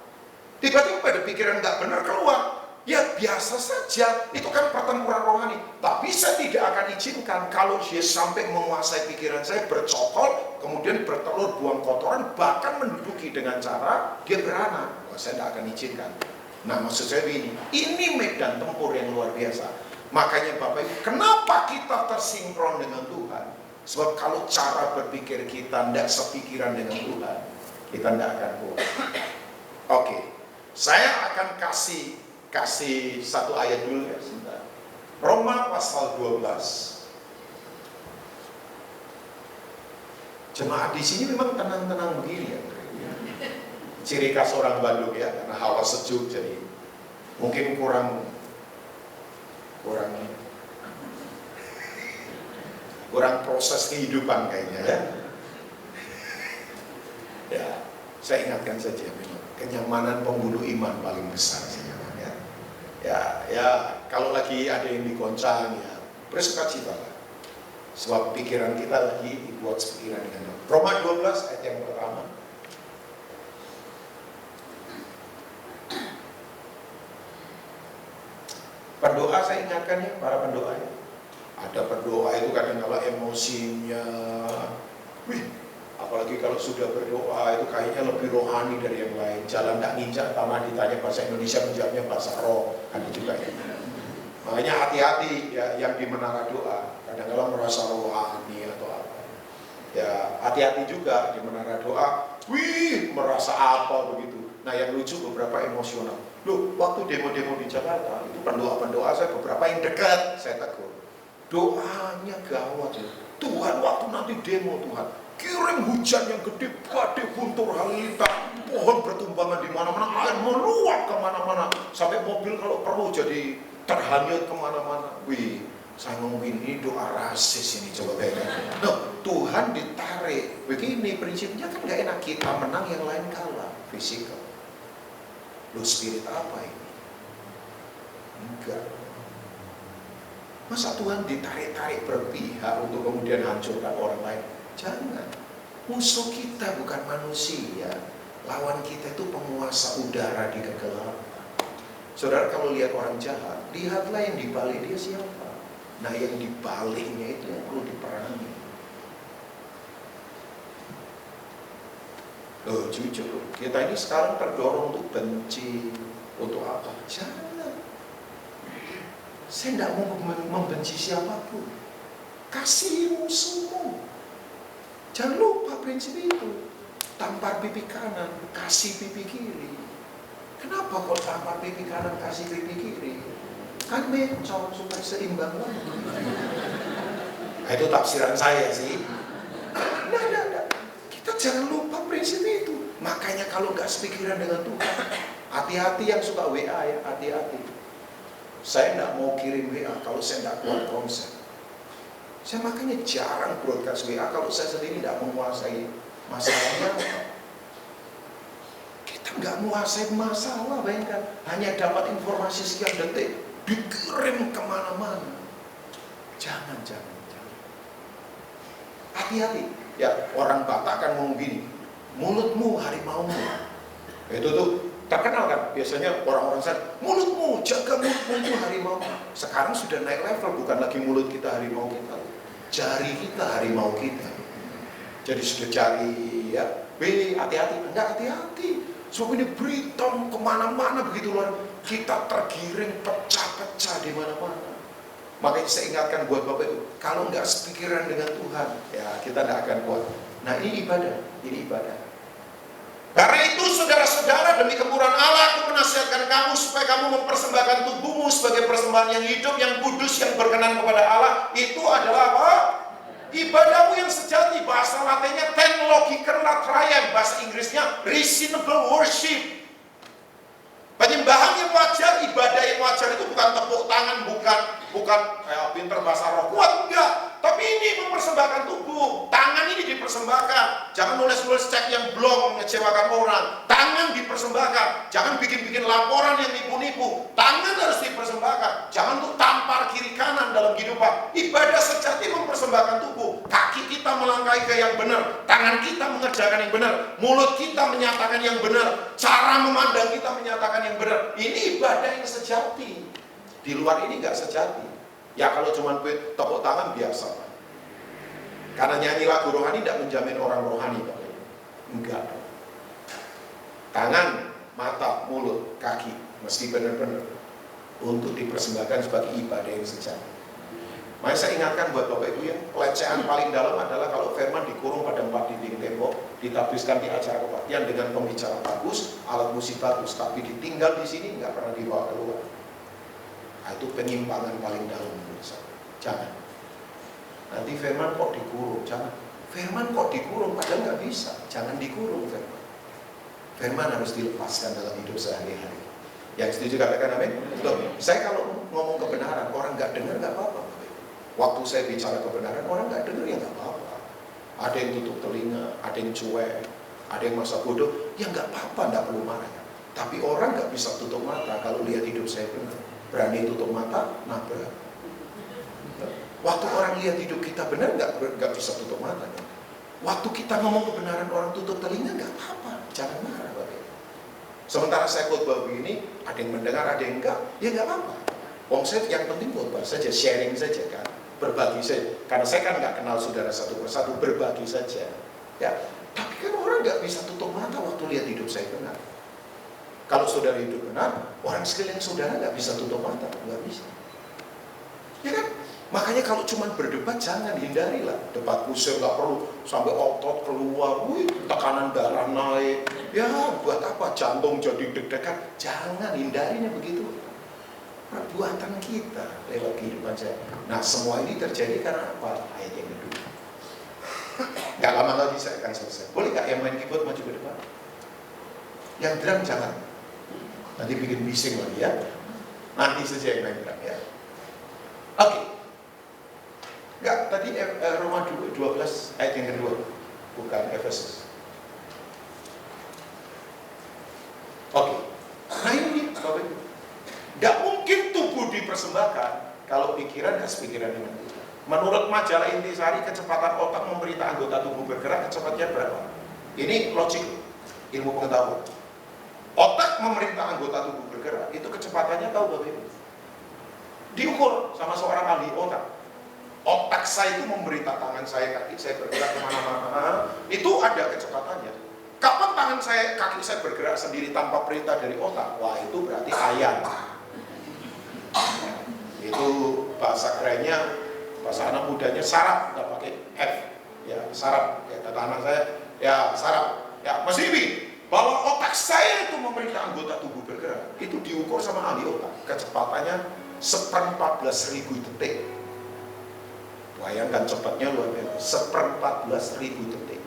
[SPEAKER 1] Tiba-tiba ada pikiran nggak benar keluar. Ya biasa saja, itu kan pertempuran rohani. Tapi saya tidak akan izinkan kalau dia sampai menguasai pikiran saya, bercokol, kemudian bertelur, buang kotoran, bahkan menduduki dengan cara dia beranak. Saya tidak akan izinkan. Nah, maksud saya ini medan tempur yang luar biasa. Makanya Bapak Ibu, kenapa kita tersinkron dengan Tuhan? Sebab kalau cara berpikir kita tidak sepikiran dengan Tuhan, kita tidak akan kuat. Oke, saya akan kasih satu ayat dulu ya, sebentar. Roma pasal 12. Jemaat di sini memang tenang-tenang begini ya. Ciri khas orang Bandung ya, karena hawa sejuk jadi mungkin kurang proses kehidupan kayaknya ya. Ya, saya ingatkan saja memang kenyamanan pembunuh iman paling besar sih. Ya, kalau lagi ada yang digoncang ya bersukacita lah. Sebab pikiran kita lagi dibuat sepikiran dengan Tuhan. Roma 12 ayat yang pertama. Pendoa saya ingatkan ya, para pendoa ya. Ada pendoa itu kadang-kala emosinya, apalagi kalau sudah berdoa itu kayaknya lebih rohani dari yang lain. Jalan tak nginjak tanah, ditanya bahasa Indonesia menjawabnya bahasa roh, ada juga ya. Makanya hati-hati ya yang di menara doa, kadang-kala merasa rohani atau apa. Ya hati-hati juga di menara doa, merasa apa begitu. Nah yang lucu beberapa emosional. Loh, waktu demo-demo di Jakarta itu pendoa-pendoa saya beberapa yang dekat saya tegur. Doanya gawat ya. Tuhan waktu nanti demo Tuhan, kirim hujan yang gede, badai guntur halilintar, pohon bertumbangan di mana-mana, air meluap kemana-mana, sampai mobil kalau perlu jadi terhanyut kemana-mana. Saya ngomongin ini doa rasis ini, coba bayangkan. No, Tuhan ditarik. Begini prinsipnya kan gak enak, kita menang yang lain kalah, fisikal. Loh, spirit apa ini? Enggak. Masa Tuhan ditarik-tarik berpihak untuk kemudian hancurkan orang lain? Jangan. Musuh kita bukan manusia. Lawan kita itu penguasa udara di kegelapan. Saudara kalau lihat orang jahat, lihatlah yang dibalik dia siapa. Nah yang dibaliknya itu yang perlu diperangi. Loh jujur, kita ini sekarang terdorong untuk benci. Untuk apa? Jangan. Saya tidak mau membenci siapapun. Kasih musuhmu. Jangan lupa prinsip itu. Tampar pipi kanan, kasih pipi kiri. Kenapa kalau tampar pipi kanan, kasih pipi kiri? Kan mencong supaya seimbang lagi. Nah, itu tafsiran saya sih. Nah. Kita jangan lupa prinsip itu. Makanya kalau nggak sepikiran dengan Tuhan, hati-hati yang suka WA ya, hati-hati. Saya tidak mau kirim WA kalau saya tidak kuat konsep. Saya makanya jarang broadcast WA kalau saya sendiri tidak menguasai masalahnya. Kita nggak menguasai masalah, bayangkan. Hanya dapat informasi sekian detik, dikirim kemana-mana. Jangan. Hati-hati. Ya, orang Batak kan ngomong gini, mulutmu harimaumu. Itu tuh terkenal kan, biasanya orang-orang sana, mulutmu, jaga mulutmu itu harimau. Sekarang sudah naik level, bukan lagi mulut kita harimau kita, jari kita harimau kita. Jadi sudah cari ya, hati-hati, enggak hati-hati. Sebab ini berita kemana-mana begitu luar, kita tergiring pecah-pecah di mana-mana. Makanya saya ingatkan buat Bapak Ibu, kalau nggak sepikiran dengan Tuhan, ya kita nggak akan kuat. Nah ini ibadah, ini ibadah. Karena itu saudara-saudara, demi kemurahan Allah, aku menasihatkan kamu supaya kamu mempersembahkan tubuhmu sebagai persembahan yang hidup, yang kudus, yang berkenan kepada Allah. Itu adalah apa? Ibadahmu yang sejati. Bahasa Latinnya ten logiker latrayam, bahasa Inggrisnya reasonable worship. Penyembahan yang wajar, ibadah yang wajar itu bukan tepuk tangan, bukan pinter bahasa roh kuat, enggak. Tapi ini mempersembahkan tubuh. Tangan ini dipersembahkan. Jangan nulis-nulis cek yang blong mengecewakan orang. Tangan dipersembahkan. Jangan bikin-bikin laporan yang nipu-nipu. Tangan harus dipersembahkan. Jangan untuk tampar kiri kanan dalam kehidupan. Ibadah sejati mempersembahkan tubuh. Kaki kita melangkahi ke yang benar. Tangan kita mengerjakan yang benar. Mulut kita menyatakan yang benar. Cara memandang kita menyatakan yang benar. Ini ibadah yang sejati. Di luar ini nggak sejati. Ya kalau cuma tepuk tangan biasa. Karena nyanyi lagu rohani tidak menjamin orang rohani. Enggak. Tangan, mata, mulut, kaki mesti benar-benar untuk dipersembahkan sebagai ibadah yang sejati. Makanya saya ingatkan buat Bapak Ibu ya, pelecehan paling dalam adalah kalau firman dikurung pada 4 dinding tembok, ditabiskan di acara kebaktian dengan pembicara bagus, alat musik bagus, tapi ditinggal di sini nggak pernah dibawa keluar. Nah, itu penyimpangan paling dalam menurut saya. Jangan. Nanti firman kok dikurung, jangan. Firman kok dikurung, padahal nggak bisa. Jangan dikurung firman. Firman harus dilepaskan dalam hidup sehari-hari. Yang setuju katakan amin? Betul. Saya kalau ngomong kebenaran, orang nggak dengar nggak apa-apa. Waktu saya bicara kebenaran, orang nggak dengar ya nggak apa-apa. Ada yang tutup telinga, ada yang cuek, ada yang masa bodoh, ya nggak apa-apa, nggak perlu marah. Tapi orang nggak bisa tutup mata kalau lihat hidup saya benar. Berani tutup mata, nabrak. Waktu orang lihat hidup kita benar, nggak bisa tutup mata. Waktu kita ngomong kebenaran, orang tutup telinga, nggak apa-apa, jangan marah. Sementara saya khotbah begini, ada yang mendengar, ada yang enggak, ya nggak apa-apa. Wong saya yang penting khotbah saja, sharing saja kan, berbagi saja. Karena saya kan nggak kenal saudara satu persatu, berbagi saja. Ya, tapi kan orang nggak bisa tutup mata waktu lihat hidup saya benar. Kalau saudara hidup benar, orang sekeliling saudara nggak bisa tutup mata, nggak bisa. Ya kan? Makanya kalau cuma berdebat jangan, hindarilah. Debat kusir nggak perlu sampai otot keluar, tekanan darah naik. Ya buat apa? Jantung jadi deg-degan. Jangan, hindarinya begitu. Perbuatan kita lewat kehidupan saya. Nah semua ini terjadi karena apa? Ayat yang kedua. Gak lama lagi saya akan selesai. Boleh gak yang main keyboard maju ke depan? Yang drum jangan. Nanti bikin bising lagi ya. Nanti saja yang main drum ya. Oke. Enggak, tadi Roma 12 ayat yang kedua. Bukan Efesus. Oke. Nah ini Bapak Ibu. Gak mungkin tubuh dipersembahkan kalau pikiran gak sepikiran dengan Tuhan. Menurut majalah Intisari, kecepatan otak memerintah anggota tubuh bergerak kecepatannya berapa? Ini logik, ilmu pengetahuan. Otak memerintah anggota tubuh bergerak, itu kecepatannya tahu Bapak Ibu? Diukur sama seorang ahli otak. Otak saya itu memberitahu tangan saya, kaki saya bergerak kemana-mana, itu ada kecepatannya. Kapan tangan saya, kaki saya bergerak sendiri tanpa perintah dari otak? Wah itu berarti ayam. Itu bahasa kerennya, bahasa anak mudanya saraf, nggak pakai F. Ya saraf, ya kata anak saya, ya saraf. Ya Mas Ibi, bahwa otak saya itu memerintah anggota tubuh bergerak, itu diukur sama ahli otak. Kecepatannya 1/14.000 detik. Bayangkan cepatnya luar biasa, 1/14.000 detik.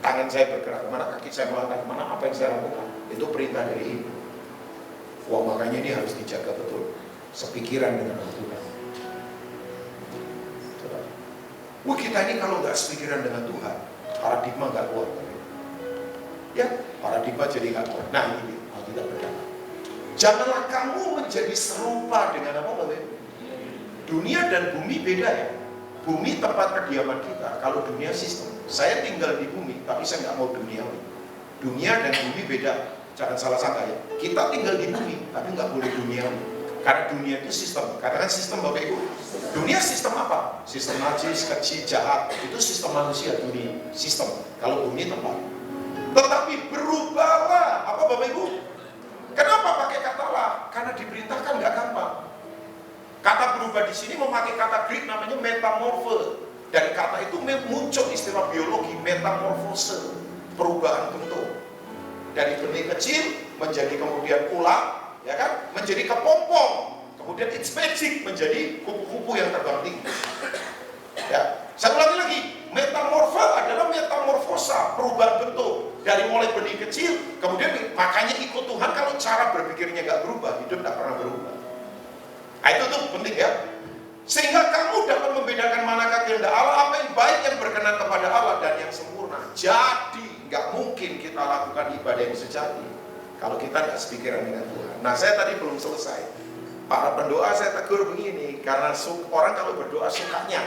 [SPEAKER 1] Tangan saya bergerak kemana, kaki saya melangkah kemana, apa yang saya lakukan, itu perintah dari Ibu. Wah makanya ini harus dijaga betul, sepikiran dengan Tuhan. Wah kita ini kalau nggak sepikiran dengan Tuhan, paradigma nggak kuat. Ya, paradigma jadi nggak kuat. Nah ini Alkitab berkata, janganlah kamu menjadi serupa dengan apa Bapak? Dunia dan bumi beda ya. Bumi tempat kediaman kita, kalau dunia sistem. Saya tinggal di bumi, tapi saya nggak mau duniawi. Dunia dan bumi beda, jangan salah sangka ya. Kita tinggal di bumi, tapi nggak boleh duniawi. Karena dunia itu sistem. Katakan sistem Bapak Ibu. Dunia sistem apa? Sistem najis, keji, jahat. Itu sistem manusia, dunia. Sistem. Kalau bumi tempat. Tetapi berubahlah. Apa Bapak Ibu? Kenapa pakai kata lah? Karena diperintahkan nggak gampang. Kata berubah di sini memakai kata Greek namanya metamorphe. Dari kata itu muncul istilah biologi metamorfose, perubahan bentuk. Dari benih kecil menjadi kemudian ulat, ya kan? Menjadi kepompong. Kemudian it's magic menjadi kupu-kupu yang terbang tinggi. Ya, saya ulangi lagi. Metamorphe adalah metamorfosa, perubahan bentuk. Dari mulai benih kecil, kemudian makanya ikut Tuhan kalau cara berpikirnya nggak berubah, hidup nggak pernah berubah. Nah, itu tuh penting ya. Sehingga kamu dapat membedakan manakah kehendak Allah, apa yang baik yang berkenan kepada Allah dan yang sempurna. Jadi nggak mungkin kita lakukan ibadah yang sejati kalau kita nggak sepikiran dengan Tuhan. Nah, saya tadi belum selesai. Para pendoa saya tegur begini, karena orang kalau berdoa sukanya.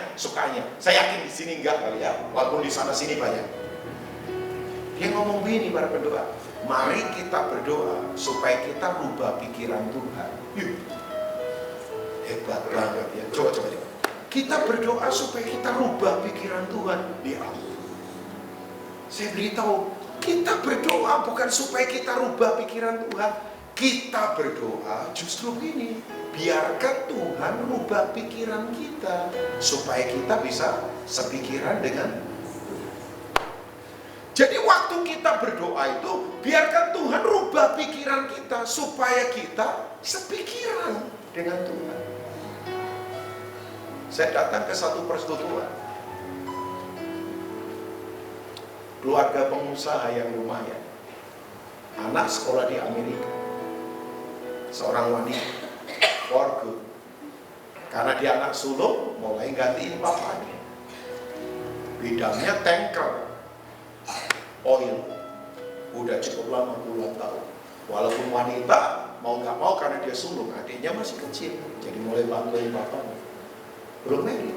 [SPEAKER 1] Saya yakin di sini enggak kali ya, walaupun di sana sini banyak. Dia ngomong begini para pendoa, mari kita berdoa supaya kita rubah pikiran Tuhan. Hebat banget ya. Coba. Kita berdoa supaya kita rubah pikiran Tuhan. Ya, saya beritahu, kita berdoa bukan supaya kita rubah pikiran Tuhan. Kita berdoa justru begini, biarkan Tuhan rubah pikiran kita supaya kita bisa sepikiran dengan Tuhan. Jadi waktu kita berdoa itu, biarkan Tuhan rubah pikiran kita supaya kita sepikiran dengan Tuhan. Saya datang ke satu persekutuan, keluarga pengusaha yang lumayan, anak sekolah di Amerika. Seorang wanita, for good. Karena dia anak sulung, mulai gantiin bapaknya. Bidangnya tanker, oil. Udah cukup lama, puluhan tahun. Walaupun wanita, mau gak mau karena dia sulung, adiknya masih kecil. Jadi mulai bantuin bapaknya. Belum married.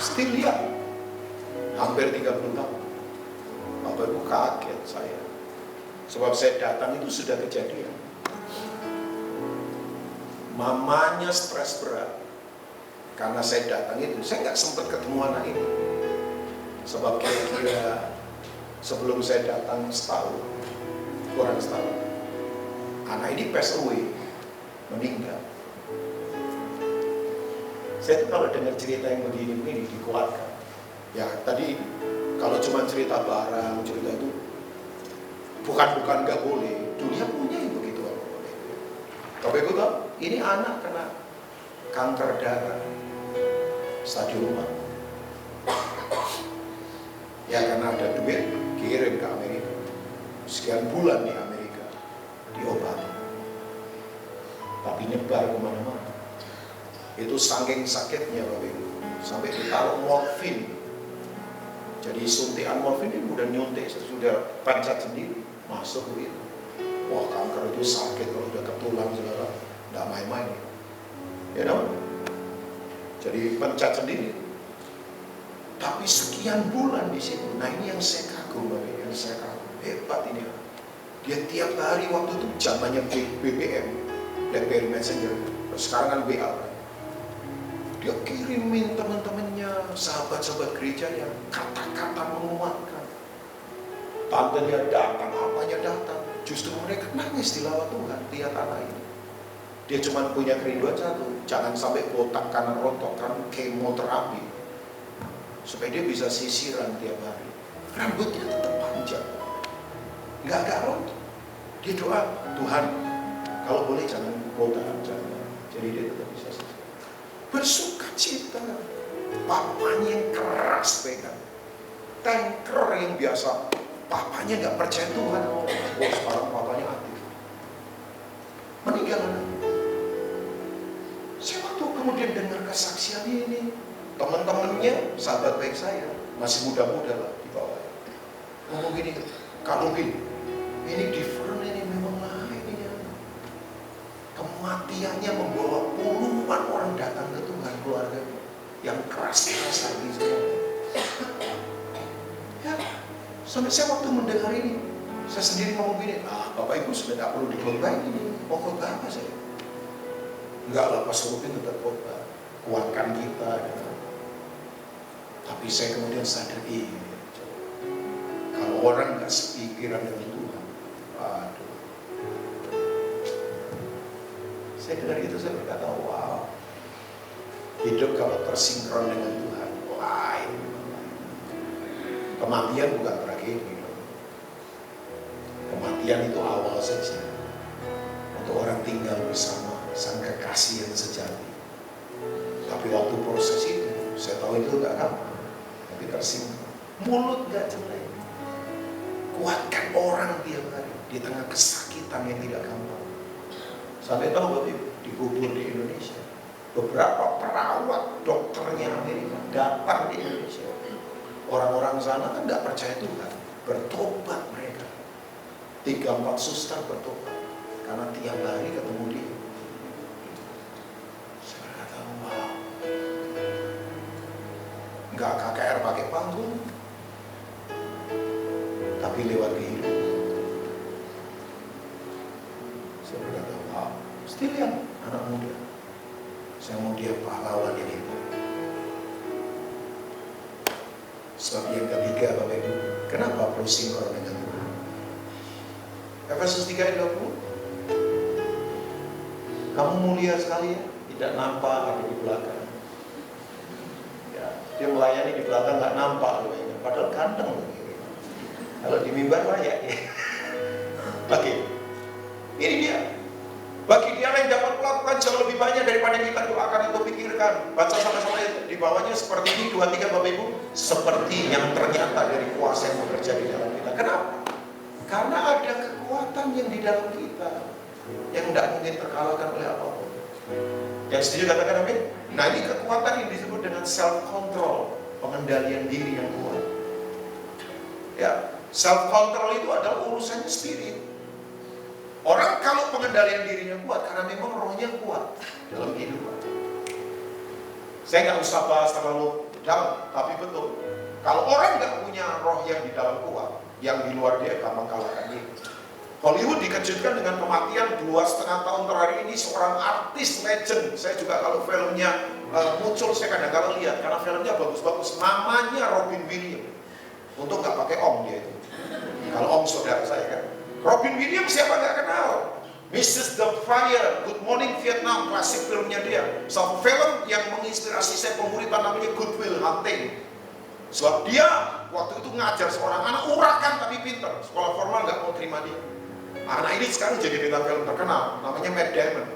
[SPEAKER 1] Still dia. Hampir 30 tahun. Bapak Ibu kaget saya. Sebab saya datang itu sudah kejadian. Mamanya stres berat karena saya datang itu, saya nggak sempat ketemu anak ini. Sebab kira-kira sebelum saya datang setahun, kurang setahun, anak ini pass away, meninggal. Saya tuh kalau dengar cerita yang begini-begini dikuatkan. Ya tadi kalau cuma cerita barang, cerita itu bukan nggak boleh. Dunia punya yang begitu apa boleh. Tapi gue tahu, ini anak kena kanker darah stadium 4. Ya karena ada duit, kirim ke Amerika. Sekian bulan di Amerika, diobati. Tapi nyebar kemana-mana. Itu saking sakitnya Bapak Ibu, sampai ditaruh morfin. Jadi suntikan morfin ini udah nyuntik, sudah pancat sendiri, masuk begitu. Wah, kanker itu sakit kalau udah ke tulang segala, nggak main-main. You know? Jadi pencet sendiri. Tapi sekian bulan di situ. Nah ini yang saya kagum, yang saya kagum. Hebat ini. Dia tiap hari waktu itu zamannya BBM, BlackBerry Messenger. Sekarang kan WA. Dia kirimin teman-temannya, sahabat-sahabat gereja yang kata-kata menguatkan. Tantenya datang, apanya datang. Justru mereka nangis di lawat Tuhan, lihat anak ini. Dia cuma punya kerinduan satu, jangan sampai botak kanan rontok, kan kemoterapi. Supaya dia bisa sisiran tiap hari. Rambutnya tetap panjang, nggak rontok. Dia doa, Tuhan, kalau boleh jangan botak, jangan. Jadi dia tetap bisa sisiran. Bersuka cita. Papanya yang keras pegang, tanker yang biasa, papanya nggak percaya Tuhan. Oh sekarang papanya aktif, meninggal anak. Saya waktu kemudian dengar kesaksian ini, teman-temannya, sahabat baik saya, masih muda-muda lah di bawah, ngomong gini, Kak Lumpin, ini different, ini memang lain ini. Kematiannya membawa puluhan orang datang ke Tuhan, keluarganya yang keras-keras lagi semua. Ya, sampai saya waktu mendengar ini, saya sendiri ngomong gini, Bapak Ibu sudah tidak perlu dikhotbah ini, mau khotbah apa saya? Enggak lah, Pastor Rupin tetap khotbah, kuatkan kita. Tapi saya kemudian sadar, kalau orang nggak sepikiran dengan Tuhan, aduh. Saya dengar itu, saya berkata, wow, Hidup kalau tersinkron dengan Tuhan, lain. Kematian bukan tragedi. Kematian itu awal saja untuk orang tinggal bersama sang kekasih yang sejati. Tapi waktu proses itu, saya tahu itu gak gampang, tapi tersinggung. Mulut gak jelek, kuatkan orang tiap hari di tengah kesakitan yang tidak gampang. Sampai tahu Bapak Ibu, dikubur di Indonesia, beberapa perawat dokternya Amerika datang di Indonesia. Orang-orang sana kan gak percaya Tuhan, bertobat mereka. 3-4 suster bertobat karena tiap hari ketemu dia. Saya berkata, wow, nggak KKR pakai panggung, tapi lewat kehidupan. Saya berkata, wow, still yang anak muda. Saya mau dia pahlawan yang hebat. Sebab yang ketiga Bapak Ibu, kenapa perlu sinkron dengan Tuhan? Efesus 3 ayat 20. Kamu mulia sekali ya, tidak nampak ada di belakang. Ya, dia melayani di belakang nggak nampak, padahal ganteng. Kalau di mimbar layak ya. Oke, ini dia. Bagi dia yang dapat melakukan jauh lebih banyak daripada kita doakan atau pikirkan. Baca sama-sama itu. Di bawahnya seperti ini 2-3 Bapak Ibu. Seperti yang ternyata dari kuasa yang bekerja di dalam kita. Kenapa? Karena ada kekuatan yang di dalam kita yang tidak mungkin terkalahkan oleh apapun. Yang setuju katakan amin? Nah, ini kekuatan yang disebut dengan self-control, pengendalian diri yang kuat. Ya, self-control itu adalah urusannya spirit. Orang kalau pengendalian dirinya kuat karena memang rohnya kuat dalam kehidupan. Saya nggak usah bahas terlalu dalam, tapi betul. Kalau orang nggak punya roh yang di dalam kuat, yang di luar dia gampang kalahkan dia. Hollywood dikejutkan dengan kematian 2,5 tahun terakhir ini seorang artis legend. Saya juga kalau filmnya muncul saya kadang-kadang lihat karena filmnya bagus-bagus. Namanya Robin Williams. Untuk nggak pakai om dia itu. Kalau om saudara saya kan. Robin Williams siapa nggak kenal? Mrs. Doubtfire, Good Morning Vietnam, klasik filmnya dia. Satu film yang menginspirasi saya pemuritan namanya Good Will Hunting. Sebab dia waktu itu ngajar seorang anak urakan tapi pinter. Sekolah formal nggak mau terima dia. Anak ini sekarang jadi bintang film terkenal, namanya Matt Damon.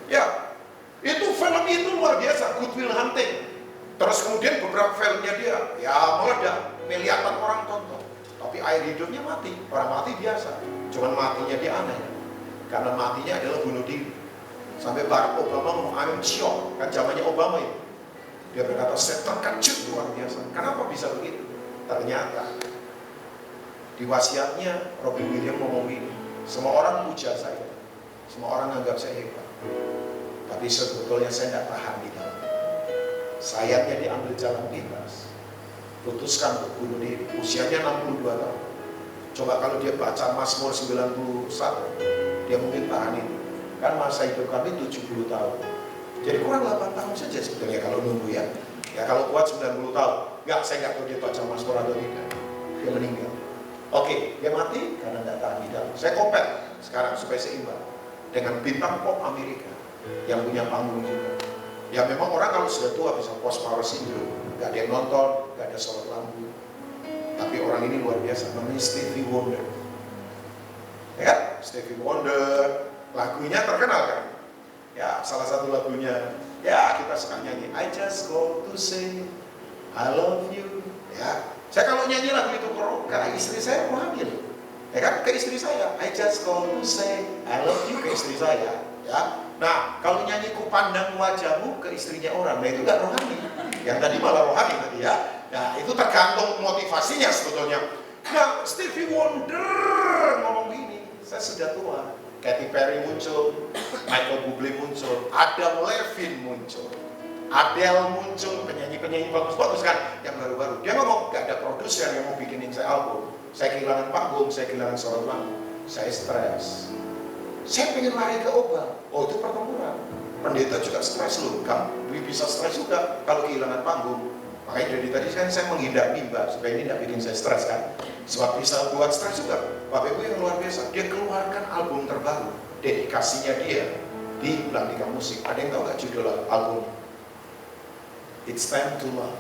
[SPEAKER 1] Ya, itu film itu luar biasa, Good Will Hunting. Terus kemudian beberapa filmnya dia, ya meledak, miliaran orang tonton. Tapi air hidupnya mati, orang mati biasa. Cuman matinya dia aneh, karena matinya adalah bunuh diri. Sampai Barack Obama ngomong, I'm shocked, kan zamannya Obama itu. Dia berkata, saya terkejut luar biasa. Kenapa bisa begitu? Ternyata di wasiatnya Robin Williams ngomong gini, semua orang puja saya, semua orang anggap saya hebat, tapi sebetulnya saya tidak tahan di dalam. Sayapnya diambil jalan pintas, putuskan untuk bunuh diri. Usianya 62 tahun. Coba kalau dia baca Mazmur 91, dia mungkin tahan itu. Kan masa hidup kami 70 tahun. Jadi kurang 8 tahun saja sebetulnya kalau nunggu ya. Ya kalau kuat 90 tahun. Enggak, saya nggak tahu dia baca Mazmur atau tidak. Dia meninggal. Oke, dia mati karena tidak tahan di dalam. Saya compare sekarang supaya seimbang dengan bintang pop Amerika yang punya panggung juga. Ya memang orang kalau sudah tua bisa post-power syndrome, nggak ada yang nonton, nggak ada sorot lampu. Tapi orang ini luar biasa, namanya Stevie Wonder. Ya kan? Stevie Wonder, lagunya terkenal kan? Ya salah satu lagunya, ya kita suka nyanyi, I just go to say I love you. Ya, saya kalau nyanyi lagu itu ke istri saya hamil. Ya kan? Ke istri saya, I just go to say I love you ke istri saya. Ya. Nah, kalau nyanyi ku pandang wajahmu ke istrinya orang, nah itu gak rohani. Yang tadi malah rohani tadi ya. Nah, itu tergantung motivasinya sebetulnya. Nah, Stevie Wonder ngomong gini, saya sudah tua. Katy Perry muncul, Michael Bublé muncul, Adam Levine muncul, Adele muncul, penyanyi-penyanyi bagus-bagus kan, yang baru-baru. Dia ngomong, gak ada produser yang mau bikinin saya album. Saya kehilangan panggung, saya kehilangan sorot lampu, saya stres. Saya pengen lari ke obat. Oh, itu pertempuran. Pendeta juga stres loh. Kamu bisa stres juga kalau kehilangan panggung. Makanya dari tadi kan saya menghindar mimbar supaya ini tidak bikin saya stres kan. Sebab bisa buat stres juga. Bapak Ibu yang luar biasa. Dia keluarkan album terbaru. Dedikasinya dia di Belantika Musik. Ada yang tahu nggak judul album? It's time to love.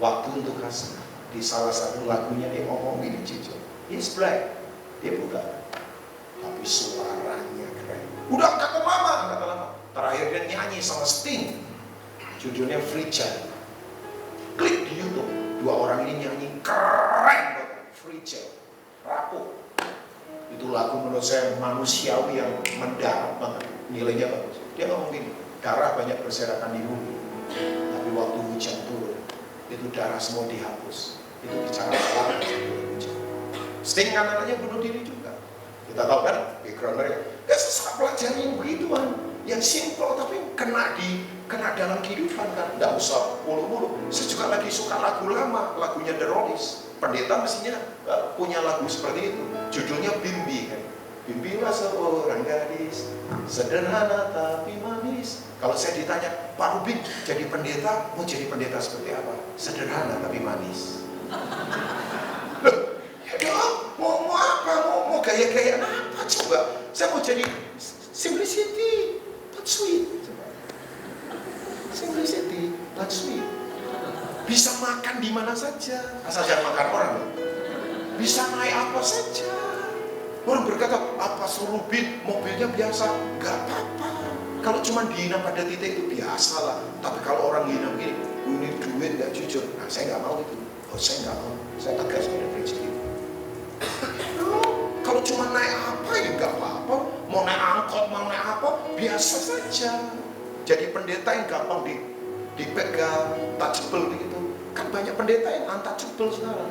[SPEAKER 1] Waktu untuk kasih. Di salah satu lagunya dia ngomong gini, jujur. He's black. Dia buta. Tapi suaranya keren. Udah kata lama. Terakhir dia nyanyi sama Sting. Judulnya Free Child. Klik di YouTube. Dua orang ini nyanyi keren. Free Child. Rapuh. Itu lagu menurut saya manusiawi yang mendarat banget. Nilainya bagus. Dia ngomong gini, darah banyak berserakan di bumi. Tapi waktu hujan turun, itu darah semua dihapus. Itu bicara Allah hujan. Sting kan anaknya bunuh diri juga. Kita tahu kan, background mereka. Gak susah pelajari begituan. Yang simple tapi kena dalam kehidupan kan. Gak usah mulu-mulu. Saya juga lagi suka lagu lama, lagunya The Rollies. Pendeta mestinya punya lagu seperti itu. Judulnya Bimbi kan. Bimbilah seorang gadis, sederhana tapi manis. Kalau saya ditanya, Pak Rubin jadi pendeta, mau jadi pendeta seperti apa? Sederhana tapi manis. Loh, ya dong, mau apa? Mau gaya-gaya apa coba? Saya mau jadi simplicity but sweet. Simplicity but sweet. Bisa makan di mana saja, asal jangan makan orang. Bisa naik apa saja. Orang berkata, apa Rubin mobilnya biasa? Gak apa-apa. Kalau cuma dihina pada titik itu biasa lah. Tapi kalau orang hina begini, ini duit gak jujur. Nah saya gak mau itu. Saya gak mau. Saya tegas pada prinsip itu. Kalau cuma naik apa ya gak apa-apa. Mau naik angkot, mau naik apa, biasa saja. Jadi pendeta yang gampang dipegang, touchable begitu. Kan banyak pendeta yang untouchable sekarang.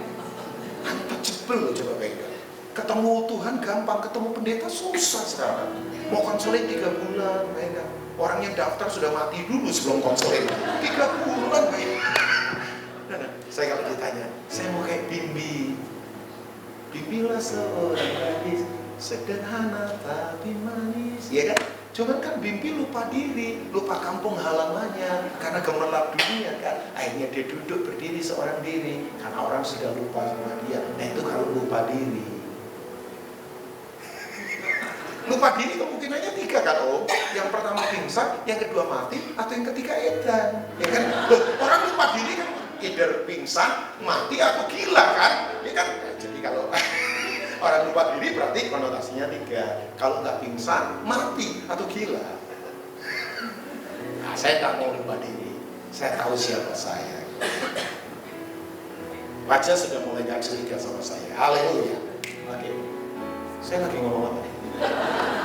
[SPEAKER 1] Untouchable coba pegang. Ketemu Tuhan gampang, ketemu pendeta susah sekarang. Mau konseling 3 bulan, pegang. Orang yang daftar sudah mati dulu sebelum konseling. 3 bulan pegang. Nah, saya kalau ditanya, saya mau kayak Bimbi. Bimbilah seorang gadis, sederhana tapi manis. Iya kan? Cuman kan Bimbi lupa diri, lupa kampung halamannya, karena gemerlap dunia kan. Akhirnya dia duduk berdiri seorang diri, karena orang sudah lupa sama dia. Nah itu kalau lupa diri. Lupa diri kemungkinannya 3 kan Om. Yang pertama pingsan, yang kedua mati, atau yang ketiga edan. Ya kan? Loh, orang lupa diri kan either pingsan, mati atau gila kan? Ya kan? Nah, jadi kalau orang lupa diri berarti konotasinya 3. Kalau nggak pingsan, mati atau gila. Nah, saya nggak mau lupa diri. Saya tahu siapa saya. Wajah sudah mulai nggak curiga sama saya. Haleluya. Oke. Saya lagi ngomong apa nih?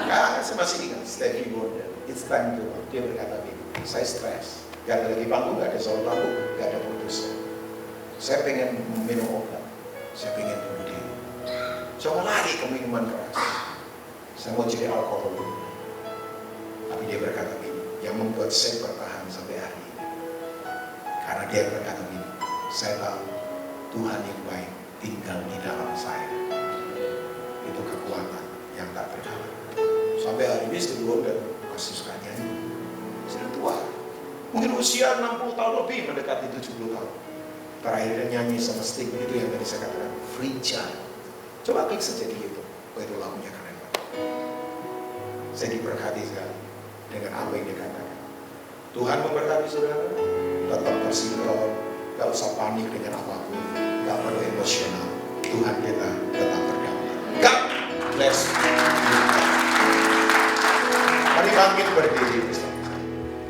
[SPEAKER 1] Nah, saya masih ingat Stevie Wonder. It's time to love. Dia berkata begini. Saya stres. Gak ada lagi panggung, gak ada solo lagu, gak ada produser. Saya pengen minum obat. Saya pengen bunuh diri. Saya mau lari ke minuman keras. Saya mau jadi alkohol. Tapi dia berkata begini, yang membuat saya bertahan sampai hari ini. Karena dia berkata begini, saya tahu Tuhan yang baik tinggal di dalam saya. Itu kekuatan yang tak berkalah. Sampai hari ini Stevie Wonder masih suka nyanyi. Sudah tua. Mungkin usia 60 tahun lebih, mendekati 70 tahun. Terakhirnya nyanyi sama Sting, itu yang tadi saya katakan, Free Child. Coba klik saja di YouTube. Oh itu lagunya keren banget. Saya diberkati sekali dengan apa yang dikatakan. Tuhan memberkati saudara. Tetap bersinkron. Gak usah panik dengan apapun. Gak perlu emosional. Tuhan kita tetap berdaulat. God bless you. Mari bangkit berdiri.